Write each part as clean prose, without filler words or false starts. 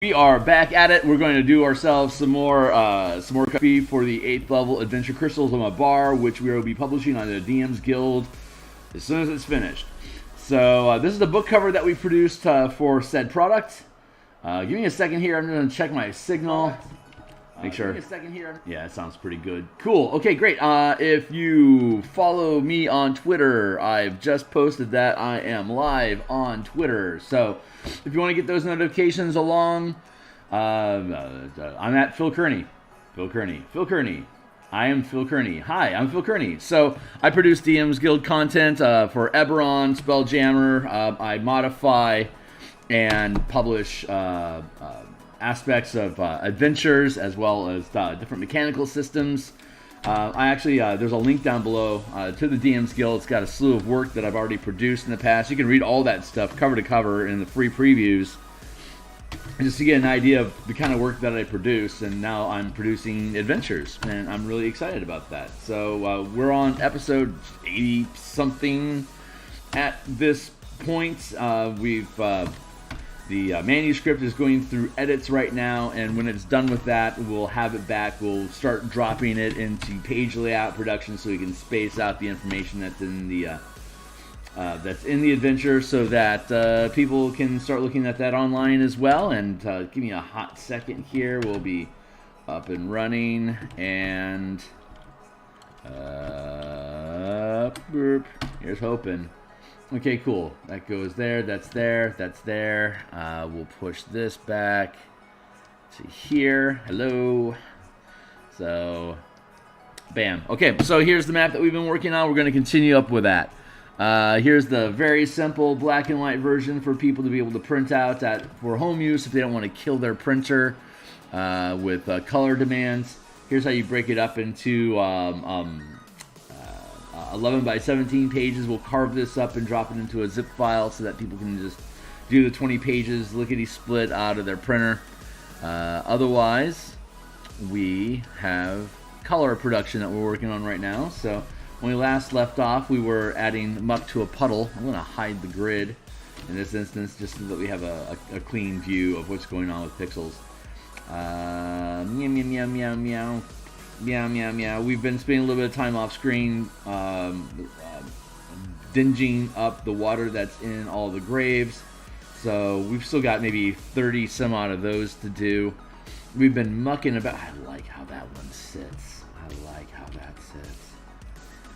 We are back at it. We're going to do ourselves some more copy for the 8th level Adventure Crystals on Mabar, which we will be publishing on the DMsGuild as soon as it's finished. So this is the book cover that we produced for said product. Give me a second here. I'm going to check my signal. Make sure. Give me a second here. Yeah, it sounds pretty good. Cool. Okay, great. If you follow me on Twitter, I've just posted that I am live on Twitter. So if you want to get those notifications along, I'm at Phil Kearney. Phil Kearney. I am Phil Kearney. Hi, I'm Phil Kearney. So I produce DMsGuild content for Eberron, Spelljammer. I modify and publish aspects of adventures as well as different mechanical systems. There's a link down below to the DMsGuild. It's got a slew of work that I've already produced in the past. You can read all that stuff cover to cover in the free previews just to get an idea of the kind of work that I produce. And now I'm producing adventures, and I'm really excited about that. So we're on episode 80 something at this point. The manuscript is going through edits right now, and when it's done with that, we'll have it back. We'll start dropping it into page layout production so we can space out the information that's in the adventure, so that people can start looking at that online as well. And give me a hot second here. We'll be up and running, and here's hoping. Okay, cool. That goes there, that's there, that's there. We'll push this back to here. Hello. So, bam. Okay, so here's the map that we've been working on. We're going to continue up with that. Here's the very simple black and white version for people to be able to print out for home use if they don't want to kill their printer with color demands. Here's how you break it up into 11 by 17 pages. We'll carve this up and drop it into a zip file so that people can just do the 20 pages lickety-split out of their printer. Otherwise, we have color production that we're working on right now. So when we last left off, we were adding muck to a puddle. I'm going to hide the grid in this instance just so that we have a clean view of what's going on with pixels. Meow, meow, meow, meow, meow. Meow, meow, meow. We've been spending a little bit of time off screen dinging up the water that's in all the graves. So we've still got maybe 30 some odd of those to do. We've been mucking about. I like how that one sits.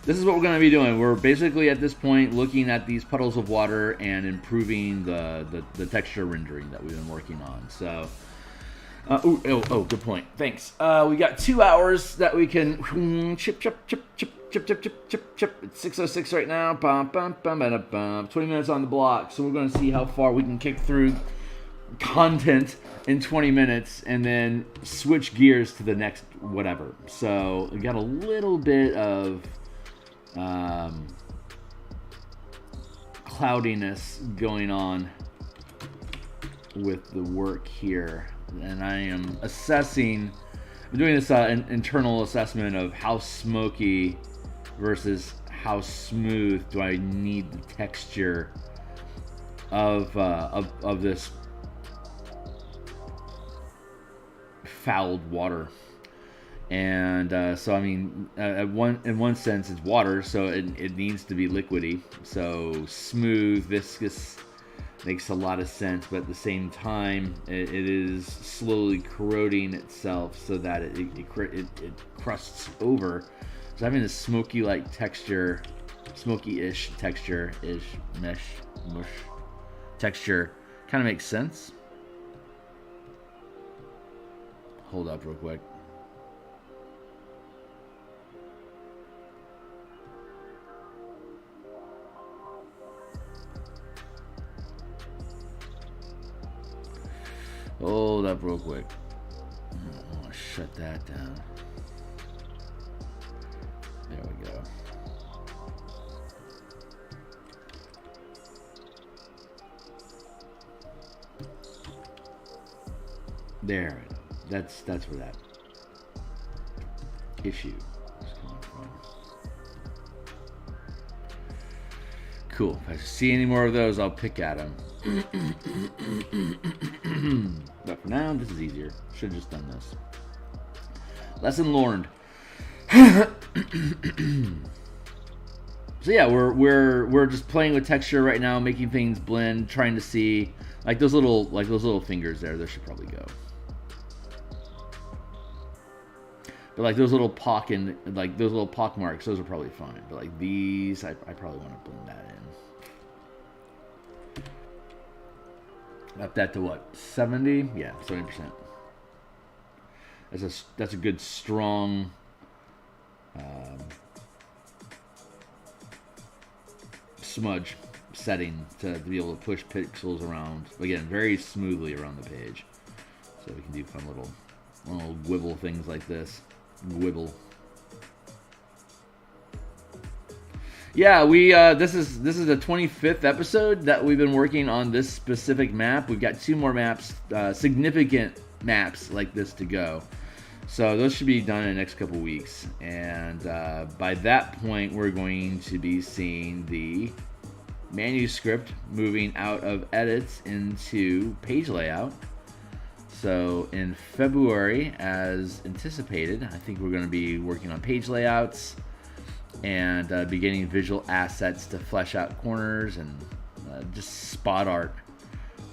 This is what we're going to be doing. We're basically at this point looking at these puddles of water and improving the texture rendering that we've been working on. So good point. Thanks. We got 2 hours that we can chip. It's 6:06 right now. 20 minutes on the block. So we're going to see how far we can kick through content in 20 minutes and then switch gears to the next whatever. So we got a little bit of cloudiness going on with the work here. And I am assessing, I'm doing this internal assessment of how smoky versus how smooth do I need the texture of this fouled water. And so I mean, in one sense it's water, so it needs to be liquidy. So smooth, viscous makes a lot of sense, but at the same time, it is slowly corroding itself so that it crusts over. So having this smoky-like texture, smoky-ish texture, mush texture, kind of makes sense. Hold up real quick. Hold up real quick. I want to shut that down. There we go. There. That's where that issue is coming from. Cool. If I see any more of those, I'll pick at them. But for now, this is easier. Should have just done this. Lesson learned. So yeah, we're just playing with texture right now, making things blend, trying to see like those little fingers there. There should probably go. But like those little pock marks, those are probably fine. But like these, I probably want to blend that in. Up that to what? 70? Yeah, 70%. That's a good strong smudge setting to be able to push pixels around, again, very smoothly around the page. So we can do fun little wibble things like this. Wibble. Yeah, this is the 25th episode that we've been working on this specific map. We've got 2 more maps, significant maps like this to go. So those should be done in the next couple weeks, and by that point we're going to be seeing the manuscript moving out of edits into page layout. So in February, as anticipated, I think we're going to be working on page layouts and beginning visual assets to flesh out corners and just spot art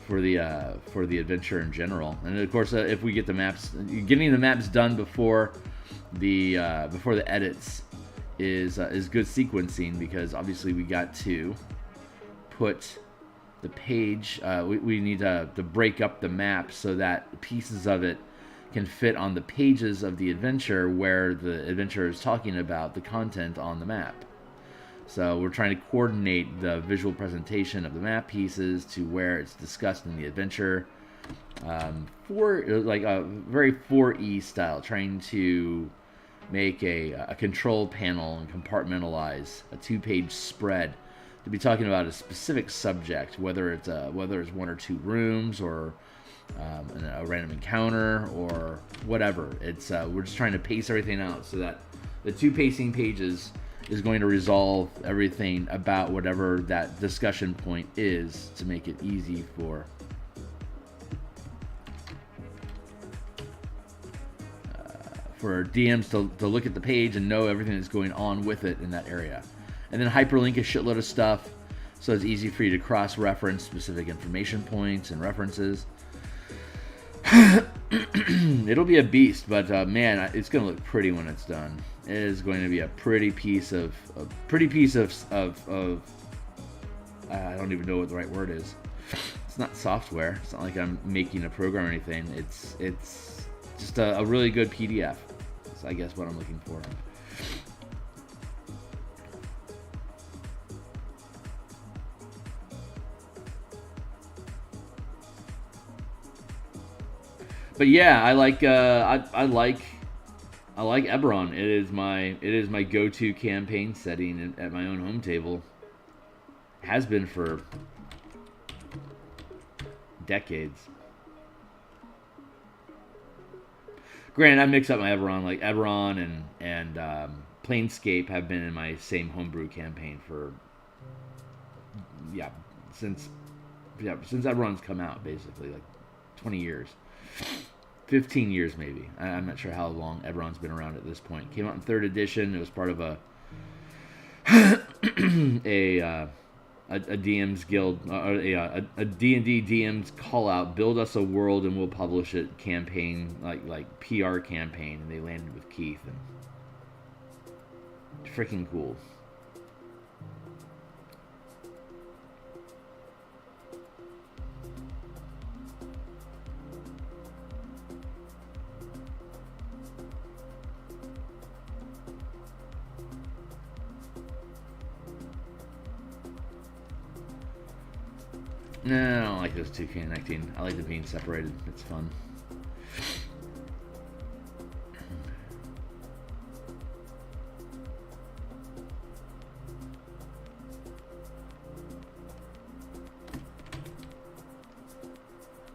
for the adventure in general. And of course, if we get the maps, getting the maps done before the edits is good sequencing, because obviously we got to put the page. We need to break up the map so that pieces of it can fit on the pages of the adventure where the adventure is talking about the content on the map. So we're trying to coordinate the visual presentation of the map pieces to where it's discussed in the adventure. For like a very 4E style, trying to make a control panel and compartmentalize a 2-page spread to be talking about a specific subject, whether it's 1 or 2 rooms or a random encounter or whatever. It's we're just trying to pace everything out so that the 2 pacing pages is going to resolve everything about whatever that discussion point is, to make it easy for DMs to look at the page and know everything that's going on with it in that area. And then hyperlink a shitload of stuff, so it's easy for you to cross-reference specific information points and references. It'll be a beast, but man, it's going to look pretty when it's done. It is going to be a pretty piece of I don't even know what the right word is. It's not software. It's not like I'm making a program or anything. It's just a really good PDF. That's, I guess, what I'm looking for. But yeah, I like Eberron. It is my go-to campaign setting at my own home table. Has been for decades. Granted, I mix up my Eberron. Like Eberron and Planescape have been in my same homebrew campaign for since Eberron's come out, basically like 20 years. 15 years maybe. I'm not sure how long Eberron's been around at this point. Came out in 3rd edition. It was part of a DMsGuild, a D&D DMs call out, build us a world and we'll publish it campaign, like PR campaign, and they landed with Keith, and freaking cool. No, I don't like those 2 connecting. I like them being separated. It's fun.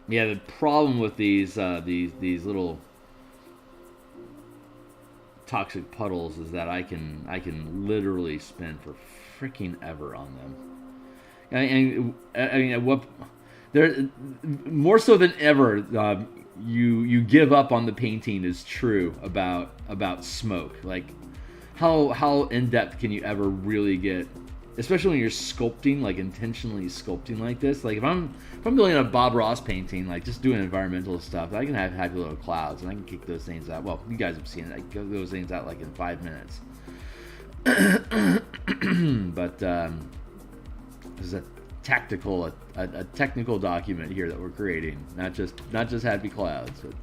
Yeah, the problem with these little toxic puddles is that I can literally spend for freaking ever on them. I mean, there, more so than ever, you give up on the painting is true about smoke. Like, how in depth can you ever really get, especially when you're sculpting, like intentionally sculpting like this. Like if I'm building a Bob Ross painting, like just doing environmental stuff, I can have happy little clouds and I can kick those things out. Well, you guys have seen it. I kick those things out like in 5 minutes. But this is a technical document here that we're creating, not just happy clouds. But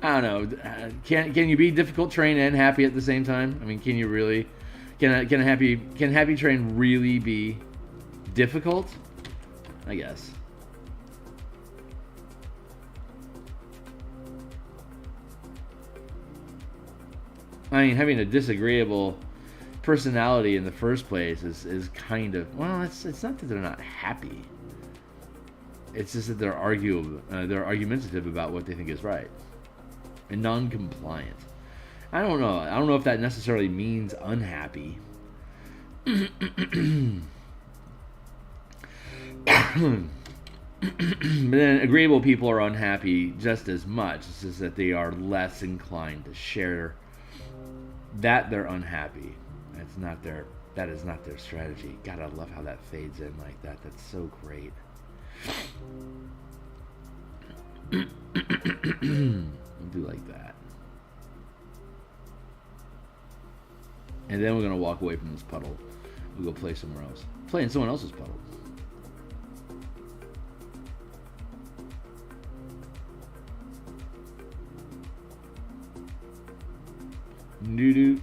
I don't know. Can you be difficult terrain and happy at the same time? I mean, can you really? Can happy terrain really be difficult? I guess. I mean, having a disagreeable personality in the first place is kind of, well, it's not that they're not happy. It's just that they're argumentative about what they think is right. And non-compliant. I don't know. I don't know if that necessarily means unhappy. But then agreeable people are unhappy just as much. It's just that they are less inclined to share that they're unhappy. That is not their strategy. God, I love how that fades in like that. That's so great. We'll do like that. And then we're going to walk away from this puddle. We'll go play somewhere else. Play in someone else's puddle. Noo-doo.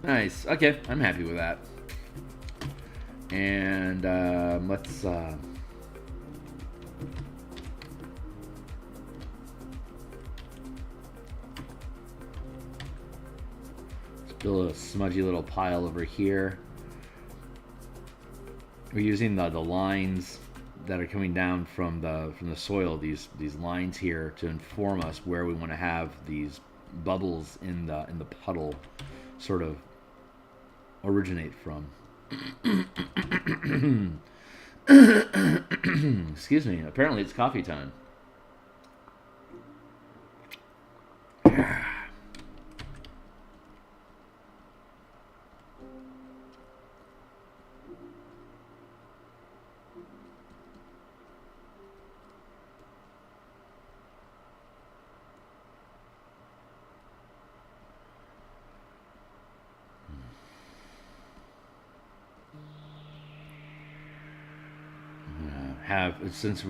Nice. Okay, I'm happy with that. And let's build a smudgy little pile over here. We're using the lines that are coming down from the soil. These lines here to inform us where we want to have these bubbles in the puddle sort of originate from. Excuse me. Apparently it's coffee time. Since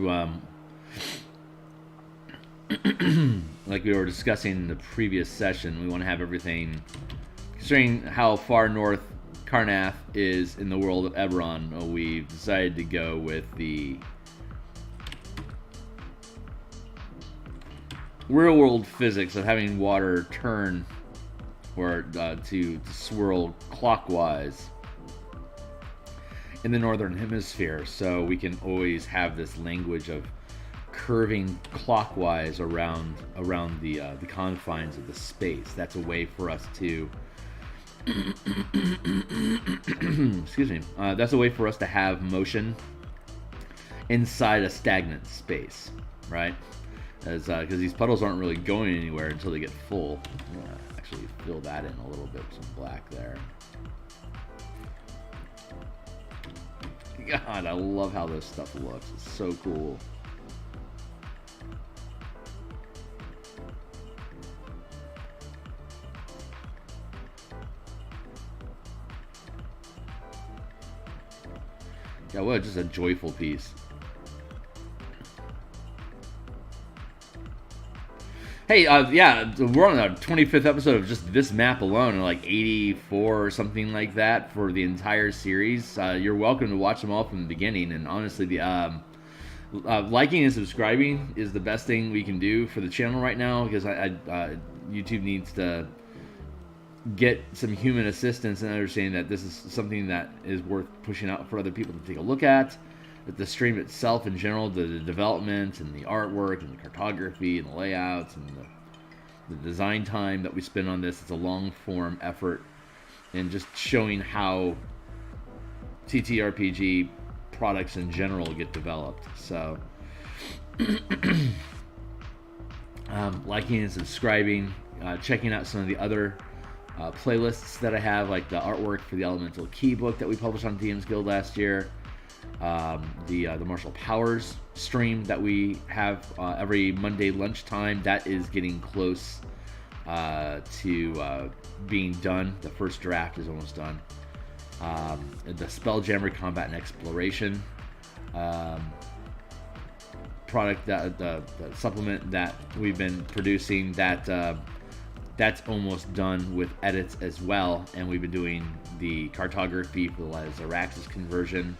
like we were discussing in the previous session, we want to have everything, considering how far north Karnath is in the world of Eberron, we decided to go with the real world physics of having water turn or to swirl clockwise in the northern hemisphere, so we can always have this language of curving clockwise around the confines of the space. That's a way for us to excuse me. That's a way for us to have motion inside a stagnant space, right? As because these puddles aren't really going anywhere until they get full. I'm gonna actually fill that in a little bit with some black there. God, I love how this stuff looks. It's so cool. Yeah, what just a joyful piece. Hey, yeah, we're on the 25th episode of just this map alone, and like 84 or something like that for the entire series. You're welcome to watch them all from the beginning, and honestly, the liking and subscribing is the best thing we can do for the channel right now, because YouTube needs to get some human assistance and understanding that this is something that is worth pushing out for other people to take a look at. That the stream itself in general, the development and the artwork and the cartography and the layouts and the design time that we spend on this, it's a long form effort, and just showing how TTRPG products in general get developed. So liking and subscribing, checking out some of the other playlists that I have, like the artwork for the Elemental Key book that we published on DMsGuild last year, the Martial Powers stream that we have every Monday lunchtime, that is getting close to being done. The first draft is almost done. The Spelljammer Combat and Exploration product, that the supplement that we've been producing, that's almost done with edits as well, and we've been doing the cartography for the Zaraxis conversion.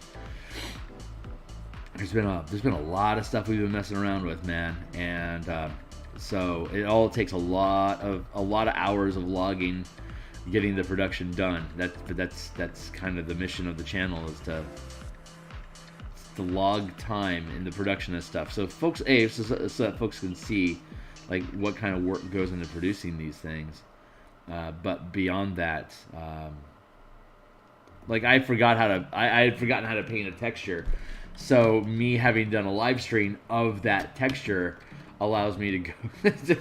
There's been a lot of stuff we've been messing around with, man, and so it all takes a lot of hours of logging, getting the production done. That's kind of the mission of the channel, is to log time in the production of stuff, so folks, so that folks can see like what kind of work goes into producing these things. But beyond that, like I had forgotten how to paint a texture. So me having done a live stream of that texture allows me to go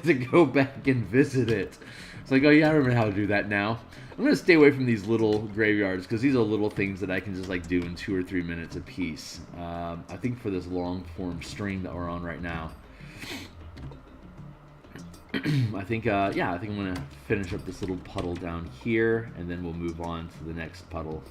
to go back and visit it. It's like, oh yeah, I remember how to do that now. I'm gonna stay away from these little graveyards, because these are little things that I can just like do in 2 or 3 minutes a piece. I think for this long form stream that we're on right now, I think I'm gonna finish up this little puddle down here, and then we'll move on to the next puddle.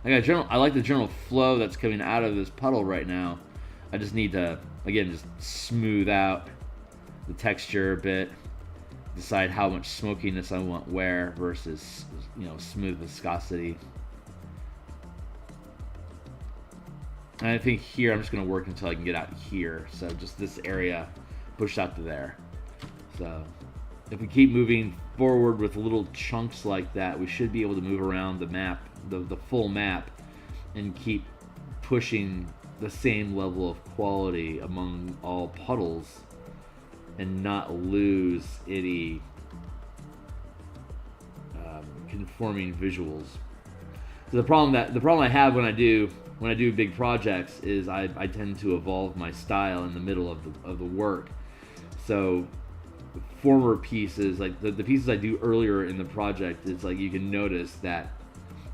I like the general flow that's coming out of this puddle right now. I just need to, again, just smooth out the texture a bit, decide how much smokiness I want where versus, smooth viscosity. And I think here I'm just going to work until I can get out here. So just this area pushed out to there. So if we keep moving forward with little chunks like that, we should be able to move around the map, the full map, and keep pushing the same level of quality among all puddles and not lose any conforming visuals. So the problem I have when I do big projects is I tend to evolve my style in the middle of the work. So former pieces, like the pieces I do earlier in the project, it's like you can notice that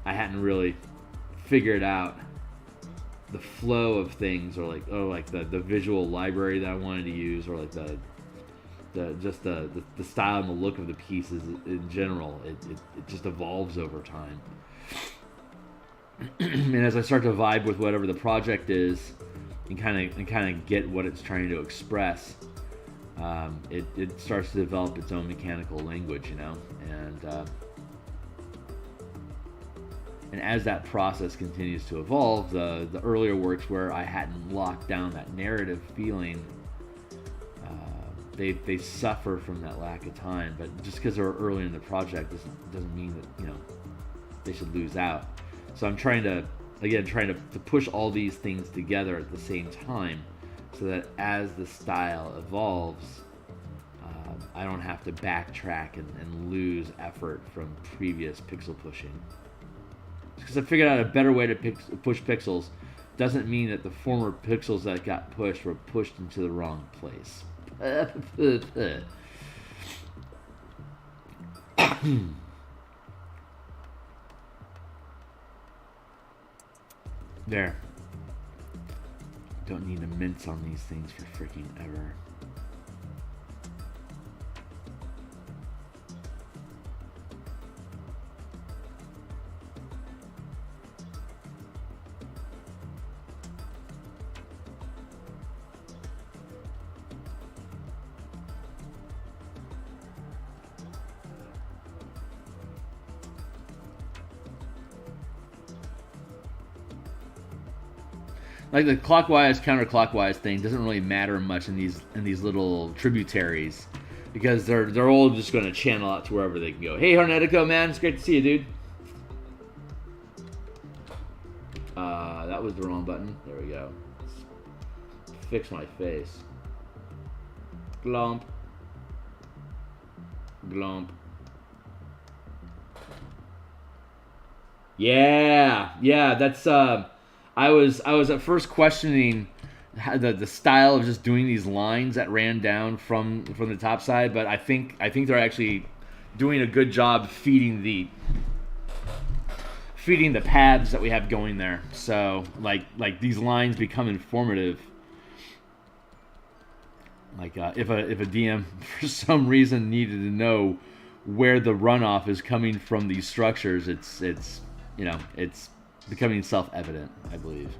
I hadn't really figured out the flow of things, or like the visual library that I wanted to use, or like the style and the look of the pieces in general. It just evolves over time. And as I start to vibe with whatever the project is, and kind of get what it's trying to express, it starts to develop its own mechanical language, and as that process continues to evolve, the earlier works where I hadn't locked down that narrative feeling, they suffer from that lack of time. But just because they're early in the project doesn't mean that they should lose out. So I'm trying to push all these things together at the same time, so that as the style evolves, I don't have to backtrack and lose effort from previous pixel pushing. Because I figured out a better way to push pixels doesn't mean that the former pixels that got pushed were pushed into the wrong place. There. Don't need to mince on these things for freaking ever. like the clockwise counterclockwise thing doesn't really matter much in these little tributaries, because they're all just going to channel out to wherever they can go. Hey Hornetico, man, it's great to see you, dude. That was the wrong button. There we go. Let's fix my face. Glomp. Glomp. Yeah, that's I was at first questioning the style of just doing these lines that ran down from the top side, but I think they're actually doing a good job feeding the paths that we have going there. So like these lines become informative. Like if a DM for some reason needed to know where the runoff is coming from these structures, it's becoming self-evident, I believe.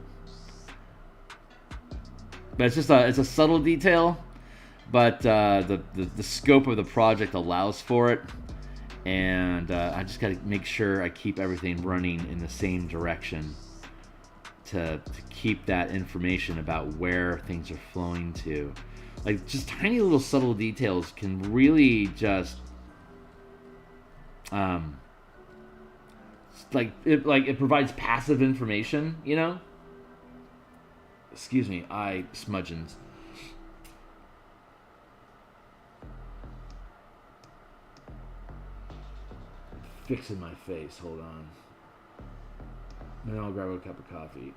But it's a subtle detail, but the scope of the project allows for it, and I just got to make sure I keep everything running in the same direction to keep that information about where things are flowing to. Like, just tiny little subtle details can really just it provides passive information, you know? Excuse me, eye smudgeons. Fixing my face, hold on. Then I'll grab a cup of coffee.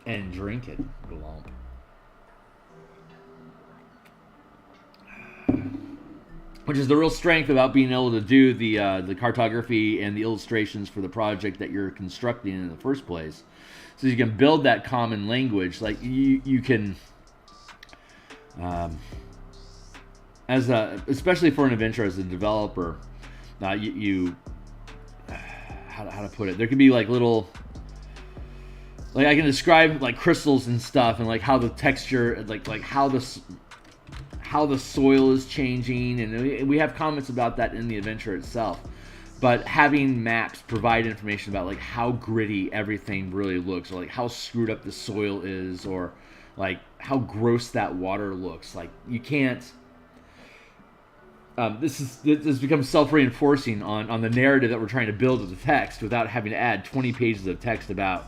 And drink it, glomp. Which is the real strength about being able to do the cartography and the illustrations for the project that you're constructing in the first place. So you can build that common language. Like you can, especially for an adventure as a developer, how to put it? There could be like little, like I can describe like crystals and stuff, and like how the texture, like how the soil is changing, and we have comments about that in the adventure itself. But having maps provide information about like how gritty everything really looks, or like how screwed up the soil is, or like how gross that water looks. Like you can't. This becomes self-reinforcing on the narrative that we're trying to build with the text, without having to add 20 pages of text about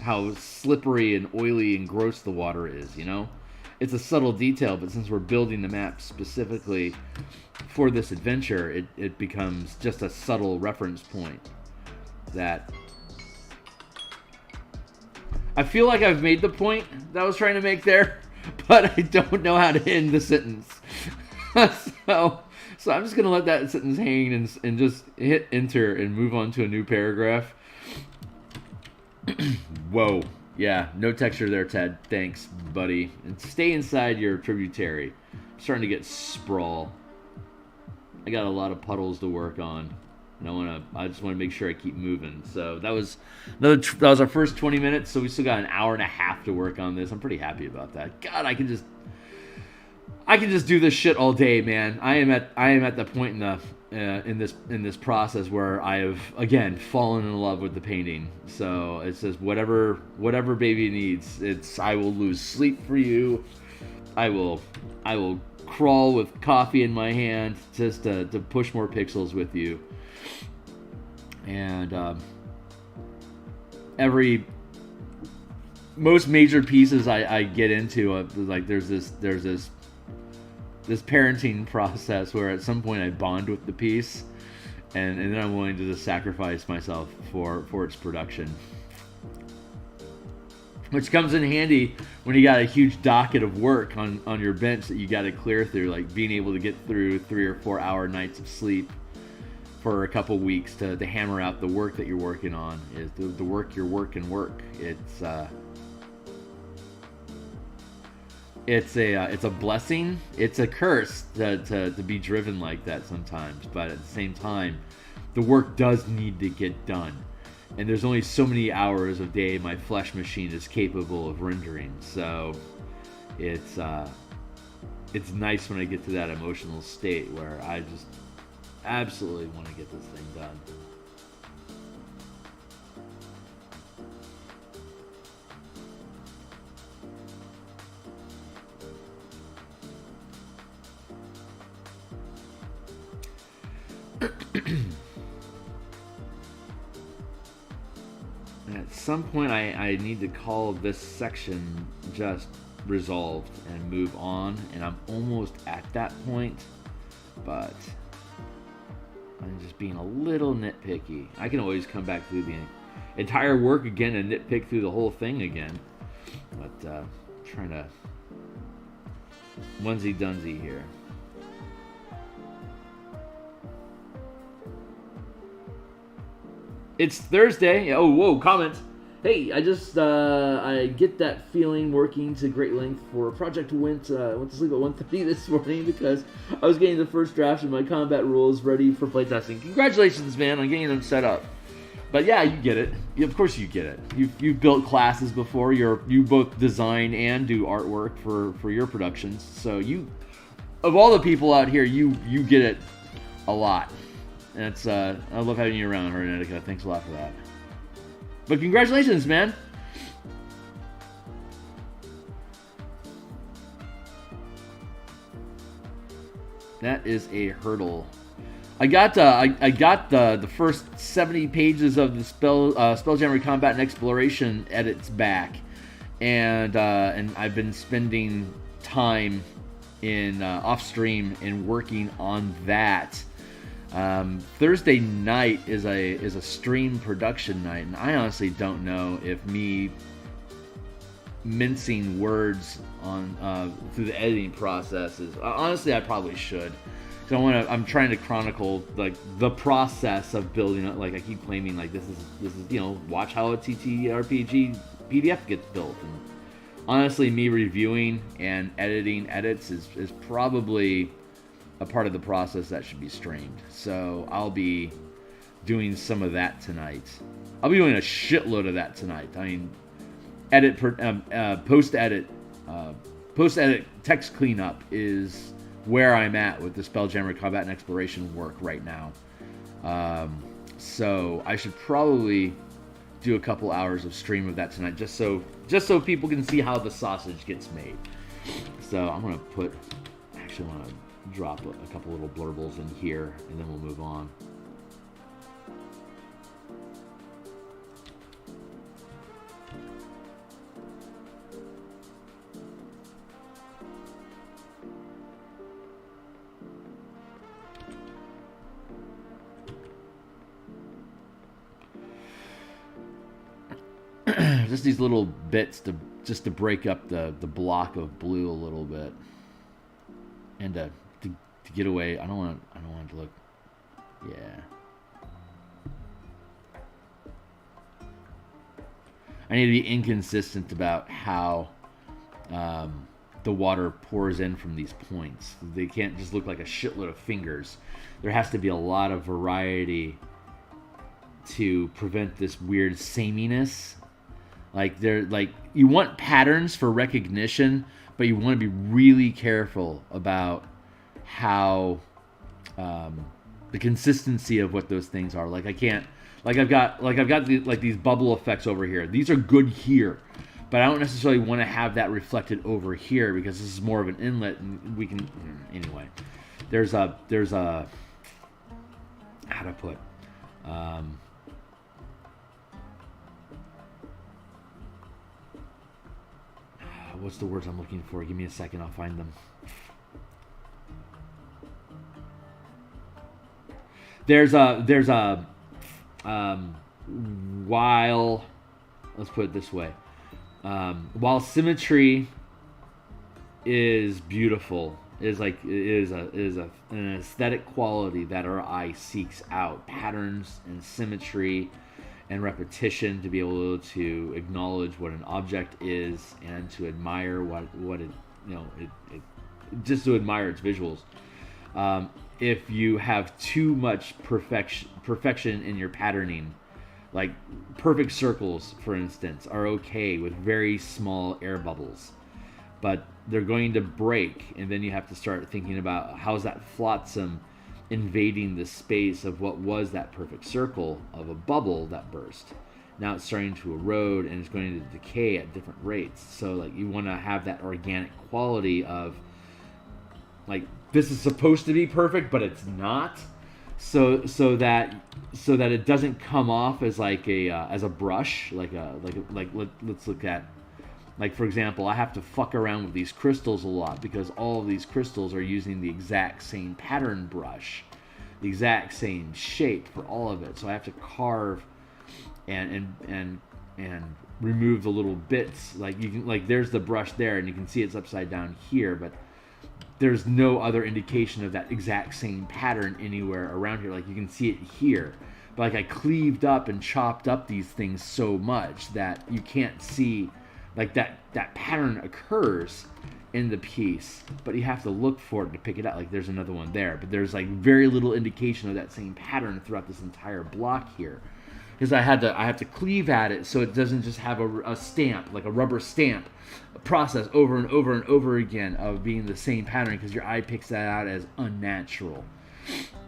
how slippery and oily and gross the water is. You know. It's a subtle detail, but since we're building the map specifically for this adventure, it becomes just a subtle reference point that I feel like I've made the point that I was trying to make there, but I don't know how to end the sentence. so I'm just going to let that sentence hang and just hit enter and move on to a new paragraph. Whoa. Yeah, no texture there, Ted. Thanks, buddy. And stay inside your tributary. I'm starting to get sprawl. I got a lot of puddles to work on, and I just want to make sure I keep moving. So that was our first 20 minutes. So we still got an hour and a half to work on this. I'm pretty happy about that. God, I can just do this shit all day, man. I am at the point in this process where I have again fallen in love with the painting. So it says whatever baby needs. I will lose sleep for you. I will crawl with coffee in my hand just to push more pixels with you. And most major pieces I get into, like there's this parenting process where at some point I bond with the piece, and then I'm willing to just sacrifice myself for its production. Which comes in handy when you got a huge docket of work on your bench that you got to clear through, like being able to get through 3 or 4 hour nights of sleep for a couple weeks to hammer out the work that you're working on. Is the work you're working work. It's a blessing. It's a curse to be driven like that sometimes. But at the same time, the work does need to get done. And there's only so many hours of day my flesh machine is capable of rendering. So it's nice when I get to that emotional state where I just absolutely want to get this thing done. At some point, I need to call this section just resolved and move on, and I'm almost at that point, but I'm just being a little nitpicky. I can always come back through the entire work again and nitpick through the whole thing again, but trying to onesie dunsy here. It's Thursday. Oh, whoa, comments. Hey, I get that feeling working to great length for a project. Went to sleep at 1:30 this morning because I was getting the first draft of my combat rules ready for playtesting. Congratulations, man, on getting them set up. But yeah, you get it. Of course you get it. You've built classes before. You both design and do artwork for your productions. So of all the people out here, you get it a lot. And it's I love having you around, Hernetica. Thanks a lot for that. But congratulations, man. That is a hurdle. I got the first 70 pages of the Spelljammer Combat and Exploration edits back, and I've been spending time in off stream and working on that. Thursday night is a stream production night, and I honestly don't know if me mincing words on through the editing process is. Honestly, I probably should. So I'm trying to chronicle like the process of building it. Like I keep claiming, like this is watch how a TTRPG PDF gets built. And honestly, me reviewing and editing edits is probably a part of the process that should be streamed. So I'll be doing some of that tonight. I'll be doing a shitload of that tonight. I mean, post-edit text cleanup is where I'm at with the Spelljammer Combat and Exploration work right now. So I should probably do a couple hours of stream of that tonight, just so people can see how the sausage gets made. So I'm gonna drop a couple little blurbles in here, and then we'll move on. Just these little bits to break up the block of blue a little bit, and to get away. I don't want it to look. Yeah. I need to be inconsistent about how the water pours in from these points. They can't just look like a shitload of fingers. There has to be a lot of variety to prevent this weird sameness. Like you want patterns for recognition, but you want to be really careful about how the consistency of what those things are. Like I've got these bubble effects over here. These are good here, but I don't necessarily want to have that reflected over here because this is more of an inlet, and we can anyway. There's a how to put. What's the words I'm looking for? Give me a second, I'll find them. While, let's put it this way, while symmetry is beautiful, is an aesthetic quality that our eye seeks out, patterns and symmetry and repetition to be able to acknowledge what an object is and to admire what it just to admire its visuals. If you have too much perfection in your patterning, like perfect circles, for instance, are okay with very small air bubbles, but they're going to break, and then you have to start thinking about how's that flotsam invading the space of what was that perfect circle of a bubble that burst. Now it's starting to erode and it's going to decay at different rates. So like you want to have that organic quality of like this is supposed to be perfect, but it's not. so that it doesn't come off as like a as a brush, let's look at, like, for example, I have to fuck around with these crystals a lot because all of these crystals are using the exact same pattern brush, the exact same shape for all of it. So I have to carve and remove the little bits. Like you can, like, there's the brush there, and you can see it's upside down here, but there's no other indication of that exact same pattern anywhere around here. Like you can see it here, but like I cleaved up and chopped up these things so much that you can't see, like, that pattern occurs in the piece, but you have to look for it to pick it out. Like there's another one there, but there's like very little indication of that same pattern throughout this entire block here, because I have to cleave at it so it doesn't just have a stamp, like a rubber stamp process over and over and over again of being the same pattern, because your eye picks that out as unnatural,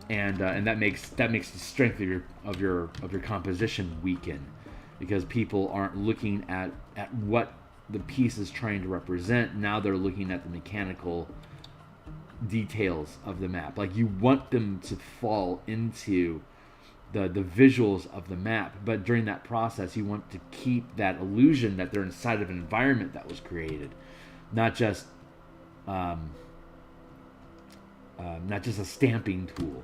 and that makes the strength of your composition weaken, because people aren't looking at what the piece is trying to represent. Now they're looking at the mechanical details of the map. Like you want them to fall into the visuals of the map, but during that process you want to keep that illusion that they're inside of an environment that was created, not just a stamping tool,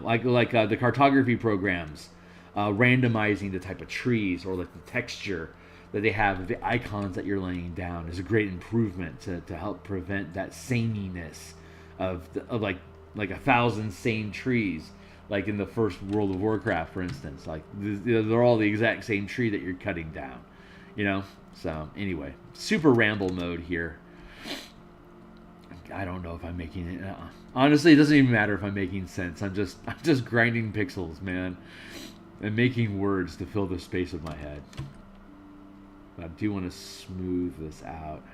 like the cartography programs, randomizing the type of trees or like the texture that they have, the icons that you're laying down is a great improvement to help prevent that sameness of like 1,000 same trees. Like in the first World of Warcraft, for instance, like they're all the exact same tree that you're cutting down, So anyway, super ramble mode here. I don't know if I'm making it. Honestly, it doesn't even matter if I'm making sense. I'm just grinding pixels, man, and making words to fill the space of my head. But I do want to smooth this out.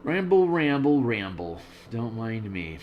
Ramble, ramble, ramble. Don't mind me.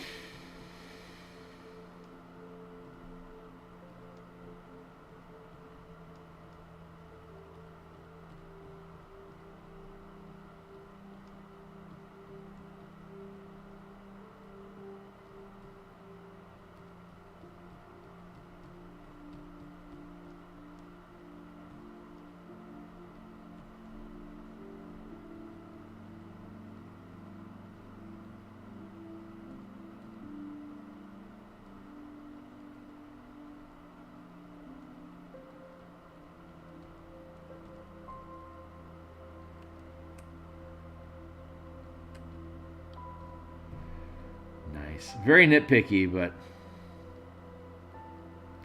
Very nitpicky, but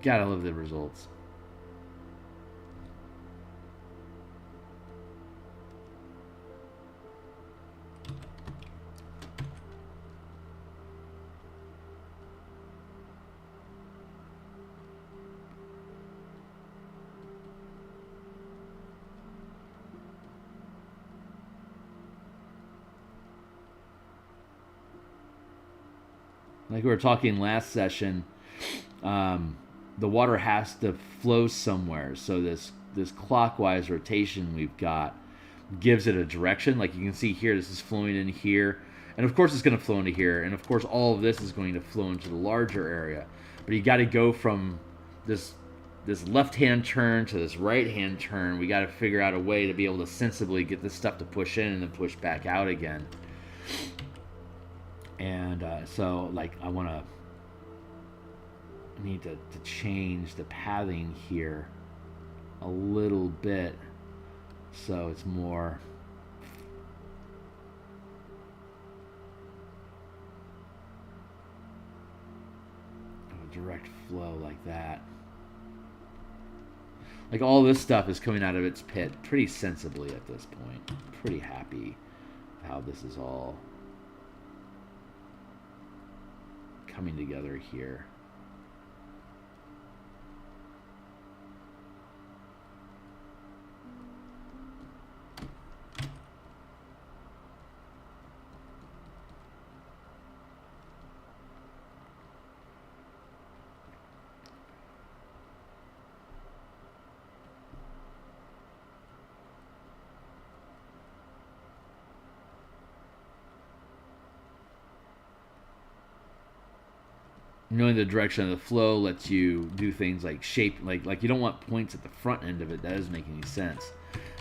gotta love the results. Like we were talking last session, the water has to flow somewhere. So this clockwise rotation we've got gives it a direction. Like you can see here, this is flowing in here, and of course it's going to flow into here, and of course all of this is going to flow into the larger area. But you got to go from this left-hand turn to this right-hand turn. We got to figure out a way to be able to sensibly get this stuff to push in and then push back out again. And so, like, I need to change the pathing here a little bit so it's more of a direct flow like that. Like, all this stuff is coming out of its pit pretty sensibly at this point. Pretty happy how this is all coming together here. knowing the direction of the flow lets you do things like shape, like you don't want points at the front end of it. That doesn't make any sense.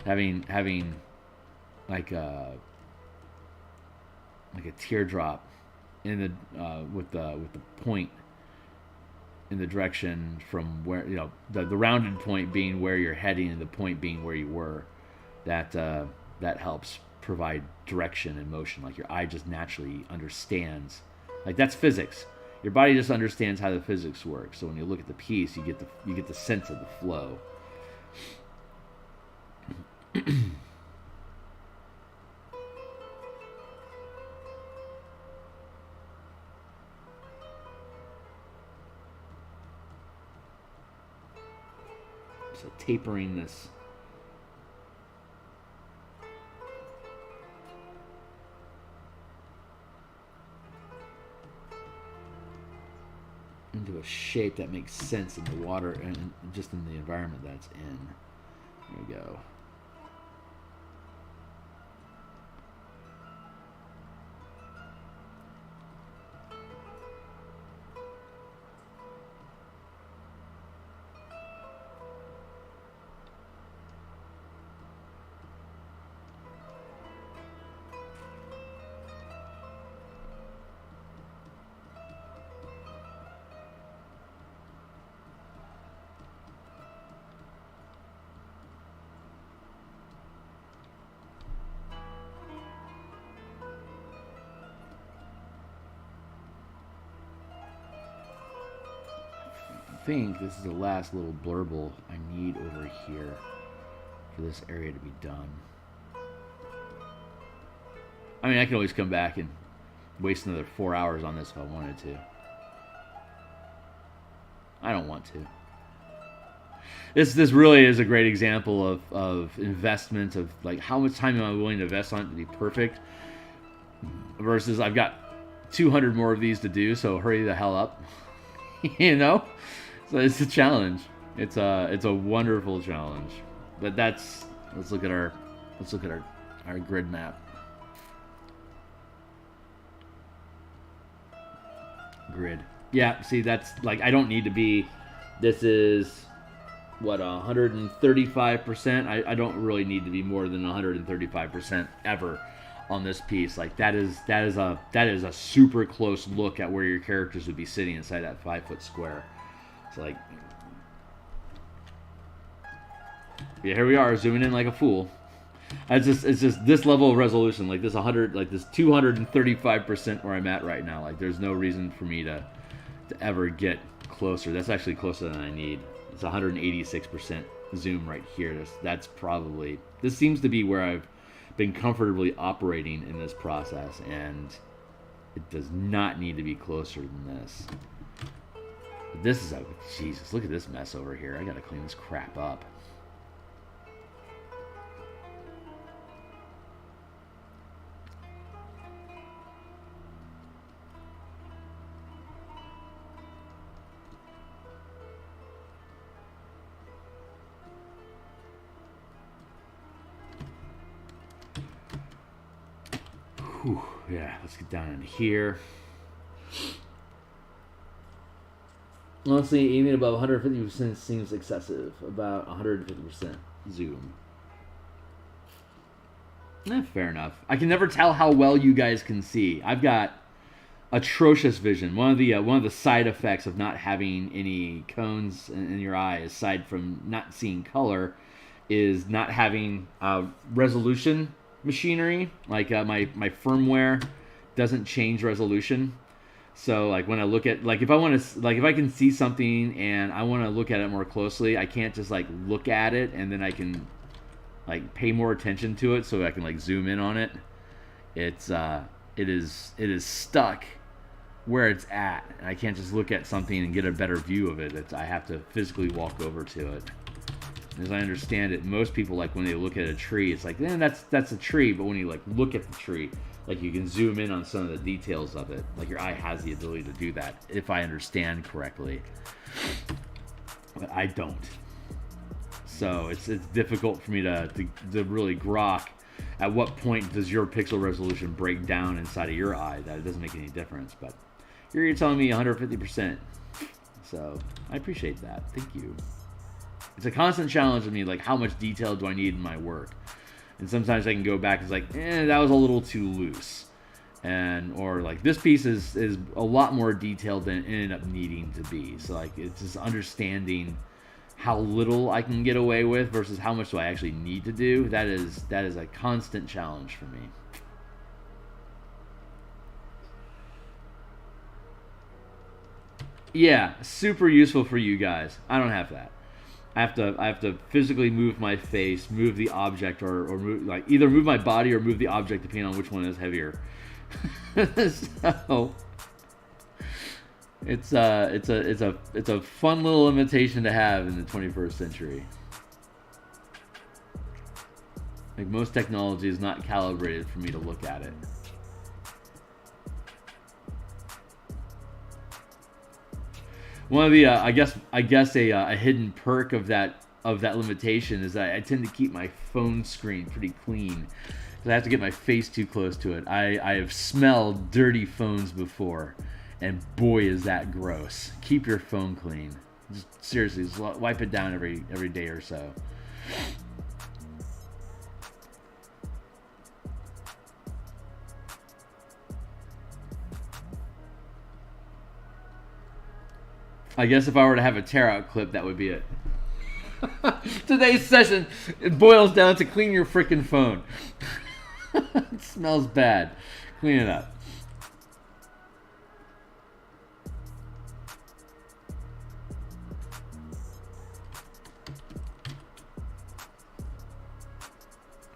Having like a teardrop in the with the point in the direction from where, you know, the rounded point being where you're heading and the point being where you were, that helps provide direction and motion. Like your eye just naturally understands, like that's physics. Your body just understands how the physics works. So when you look at the piece, you get the sense of the flow. So tapering this into a shape that makes sense in the water and just in the environment that's in. There we go. I think this is the last little blurble I need over here for this area to be done. I mean, I can always come back and waste another 4 hours on this if I wanted to. I don't want to. This really is a great example of investment, of like how much time am I willing to invest on it to be perfect, versus I've got 200 more of these to do, so hurry the hell up. You know? So it's a challenge. It's a wonderful challenge. But let's look at our grid map. Grid. Yeah, see, that's like, I don't need to be, this is what, 135%. I don't really need to be more than 135% ever on this piece. Like that is a super close look at where your characters would be sitting inside that 5 foot square. It's like, yeah, here we are zooming in like a fool. It's just this level of resolution, like this 235% where I'm at right now. Like there's no reason for me to ever get closer. That's actually closer than I need. It's 186% zoom right here. That's probably, this seems to be where I've been comfortably operating in this process, and it does not need to be closer than this. This is Jesus, look at this mess over here. I gotta clean this crap up. Whew, yeah, let's get down in here. Honestly, aiming above 150% seems excessive. About 150% zoom. Fair enough. I can never tell how well you guys can see. I've got atrocious vision. One of the side effects of not having any cones in your eye, aside from not seeing color, is not having resolution machinery. Like my firmware doesn't change resolution. So like when I look at, like if I can see something and I want to look at it more closely, I can't just like look at it and then I can like pay more attention to it so I can like zoom in on it. It is stuck where it's at, and I can't just look at something and get a better view of it. I have to physically walk over to it. As I understand it, most people, like when they look at a tree, it's like, that's a tree. But when you like look at the tree, like you can zoom in on some of the details of it. Like your eye has the ability to do that, if I understand correctly. But I don't. So it's difficult for me to really grok at what point does your pixel resolution break down inside of your eye. That it doesn't make any difference. But Here you're telling me 150%. So I appreciate that. Thank you. It's a constant challenge to me, like how much detail do I need in my work? And sometimes I can go back and it's like, that was a little too loose. Or like this piece is a lot more detailed than it ended up needing to be. So like it's just understanding how little I can get away with versus how much do I actually need to do. That is a constant challenge for me. Yeah, super useful for you guys. I don't have that. I have to physically move my face, move the object, or move, like either move my body or move the object depending on which one is heavier. So it's a fun little limitation to have in the 21st century. Like most technology is not calibrated for me to look at it. One of the I guess a hidden perk of that limitation is that I tend to keep my phone screen pretty clean. I have to get my face too close to it. I have smelled dirty phones before, and boy is that gross. Keep your phone clean. Just seriously, just wipe it down every day or so. I guess if I were to have a tear out clip, that would be it. Today's session, it boils down to clean your freaking phone. It smells bad. Clean it up.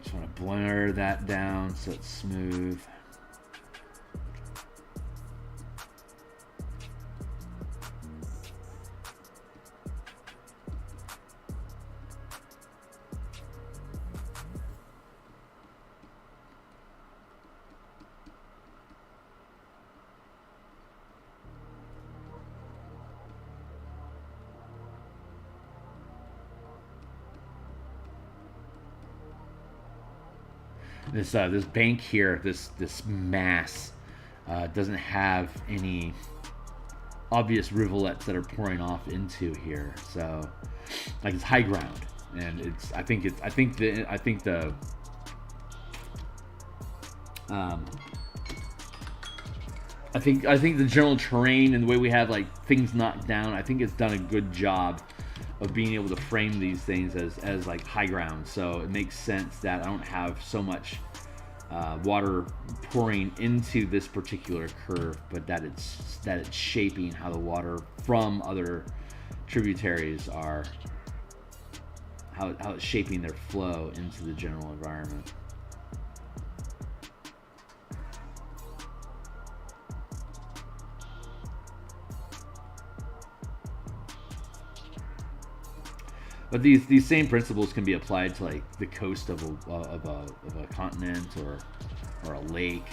Just want to blur that down so it's smooth. This bank here, this mass doesn't have any obvious rivulets that are pouring off into here, so like it's high ground, and I think the general terrain and the way we have like things knocked down, I think it's done a good job of being able to frame these things as like high ground. So it makes sense that I don't have so much water pouring into this particular curve, but that it's shaping how the water from other tributaries are, how it's shaping their flow into the general environment. But these same principles can be applied to like the coast of a continent or a lake,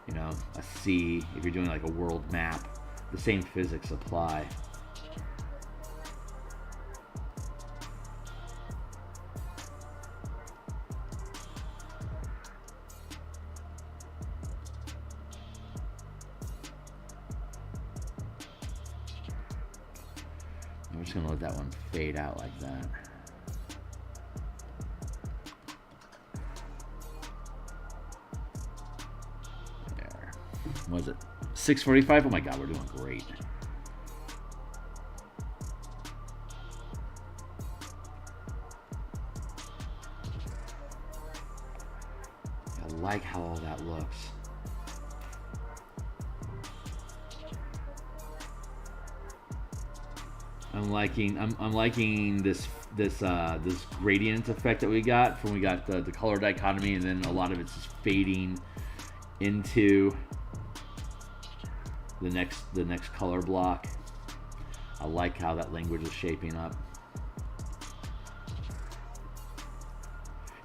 you know, a sea. If you're doing like a world map, the same physics apply. I'm just gonna let that one fade out like that. There. Was it 6:45? Oh my god, we're doing great. I like how all that looks. I'm liking this gradient effect that we got from the color dichotomy, and then a lot of it's just fading into the next color block. I like how that language is shaping up.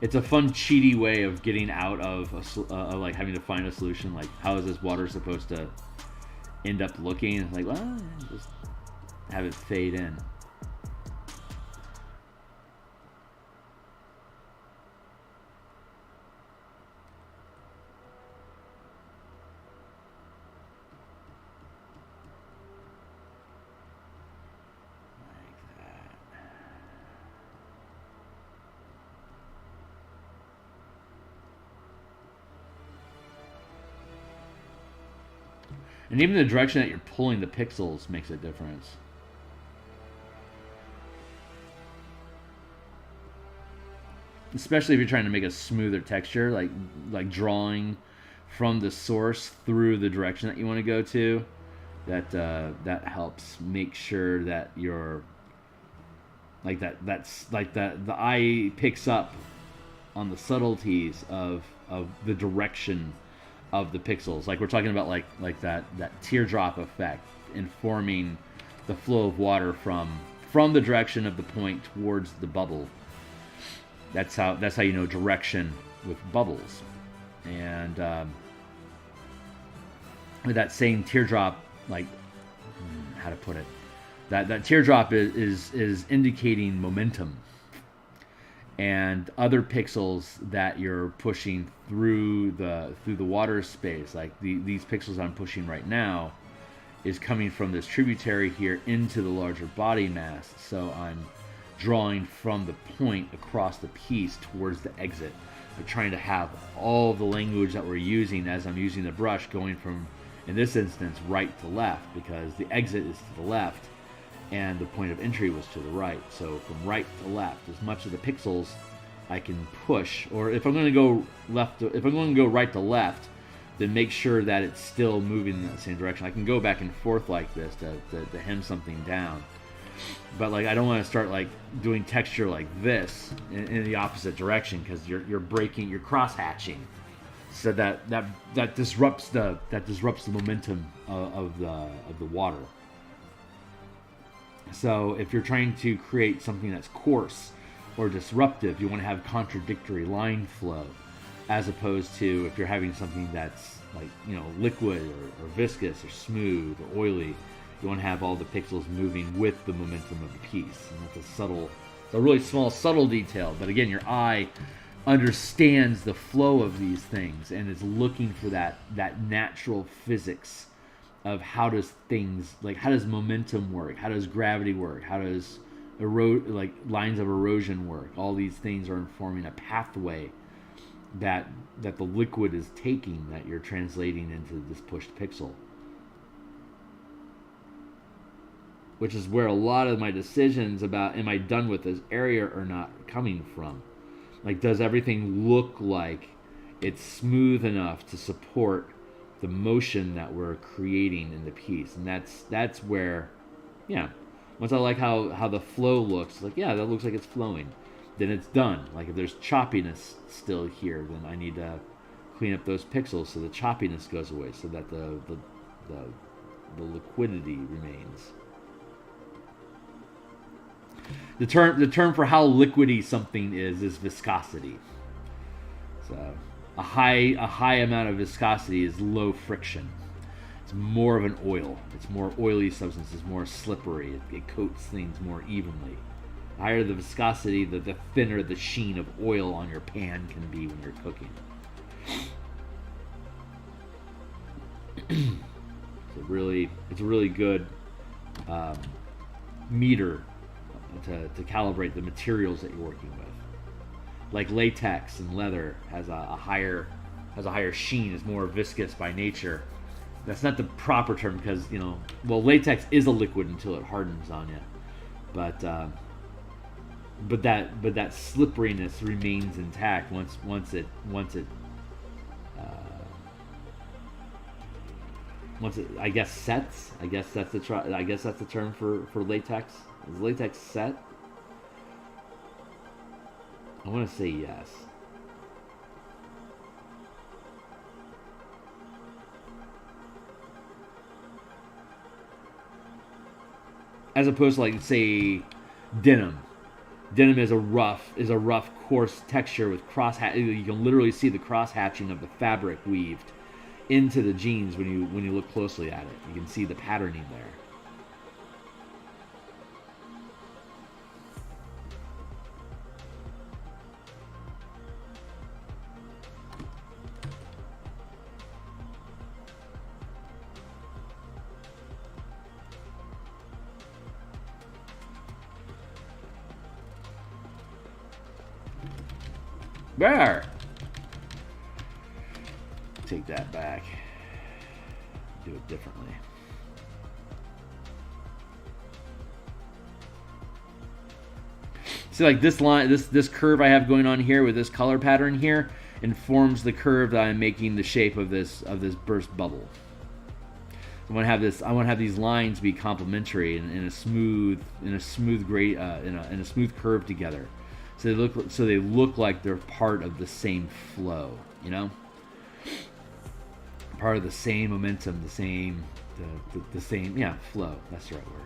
It's a fun cheaty way of getting out of like having to find a solution. Like, how is this water supposed to end up looking? It's like, well, just have it fade in. And even the direction that you're pulling the pixels makes a difference. Especially if you're trying to make a smoother texture, like drawing from the source through the direction that you want to go to. That helps make sure that you're that's like that the eye picks up on the subtleties of the direction of the pixels. Like we're talking about like that teardrop effect informing the flow of water from the direction of the point towards the bubble. That's how you know direction with bubbles. And with that same teardrop, like how to put it, that teardrop is indicating momentum, and other pixels that you're pushing through the water space, like these pixels I'm pushing right now, is coming from this tributary here into the larger body mass. So I'm drawing from the point across the piece towards the exit. I'm trying to have all the language that we're using as I'm using the brush going from, in this instance, right to left, because the exit is to the left and the point of entry was to the right. So from right to left, as much of the pixels I can push, or if I'm going to go right to left, then make sure that it's still moving in that same direction. I can go back and forth like this to hem something down. But like I don't want to start like doing texture like this in the opposite direction, because you're breaking, you're cross hatching, so that disrupts the momentum of the water. So if you're trying to create something that's coarse or disruptive, you want to have contradictory line flow, as opposed to if you're having something that's like, you know, liquid or viscous or smooth or oily. You want to have all the pixels moving with the momentum of the piece. And that's a really small, subtle detail. But again, your eye understands the flow of these things and is looking for that natural physics of how does momentum work? How does gravity work? How does lines of erosion work? All these things are informing a pathway that the liquid is taking, that you're translating into this pushed pixel. Which is where a lot of my decisions about am I done with this area or not are coming from. Like, does everything look like it's smooth enough to support the motion that we're creating in the piece? And that's where, yeah, once I like how the flow looks, like, yeah, that looks like it's flowing, then it's done. Like if there's choppiness still here, then I need to clean up those pixels so the choppiness goes away, so that the liquidity remains. The term for how liquidy something is viscosity. So a high amount of viscosity is low friction. It's more of an oil. It's more oily substance. It's more slippery. It coats things more evenly. The higher the viscosity, the thinner the sheen of oil on your pan can be when you're cooking. It's a really good meter to calibrate the materials that you're working with. Like latex and leather has a higher sheen, is more viscous by nature. That's not the proper term, because latex is a liquid until it hardens on you, but that slipperiness remains intact once it I guess sets. I guess that's the term for latex. Is latex set? I want to say yes. As opposed to, like, say, denim. Denim is a rough, coarse texture with you can literally see the cross hatching of the fabric weaved into the jeans when you look closely at it. You can see the patterning there. There. Take that back. do it differently. See, like this line, this curve I have going on here with this color pattern here informs the curve that I'm making the shape of this burst bubble. I want to have this. I want to have these lines be complementary in a smooth grade in a smooth curve together, so they look like they're part of the same flow. You know, part of the same momentum, the same flow. That's the right word.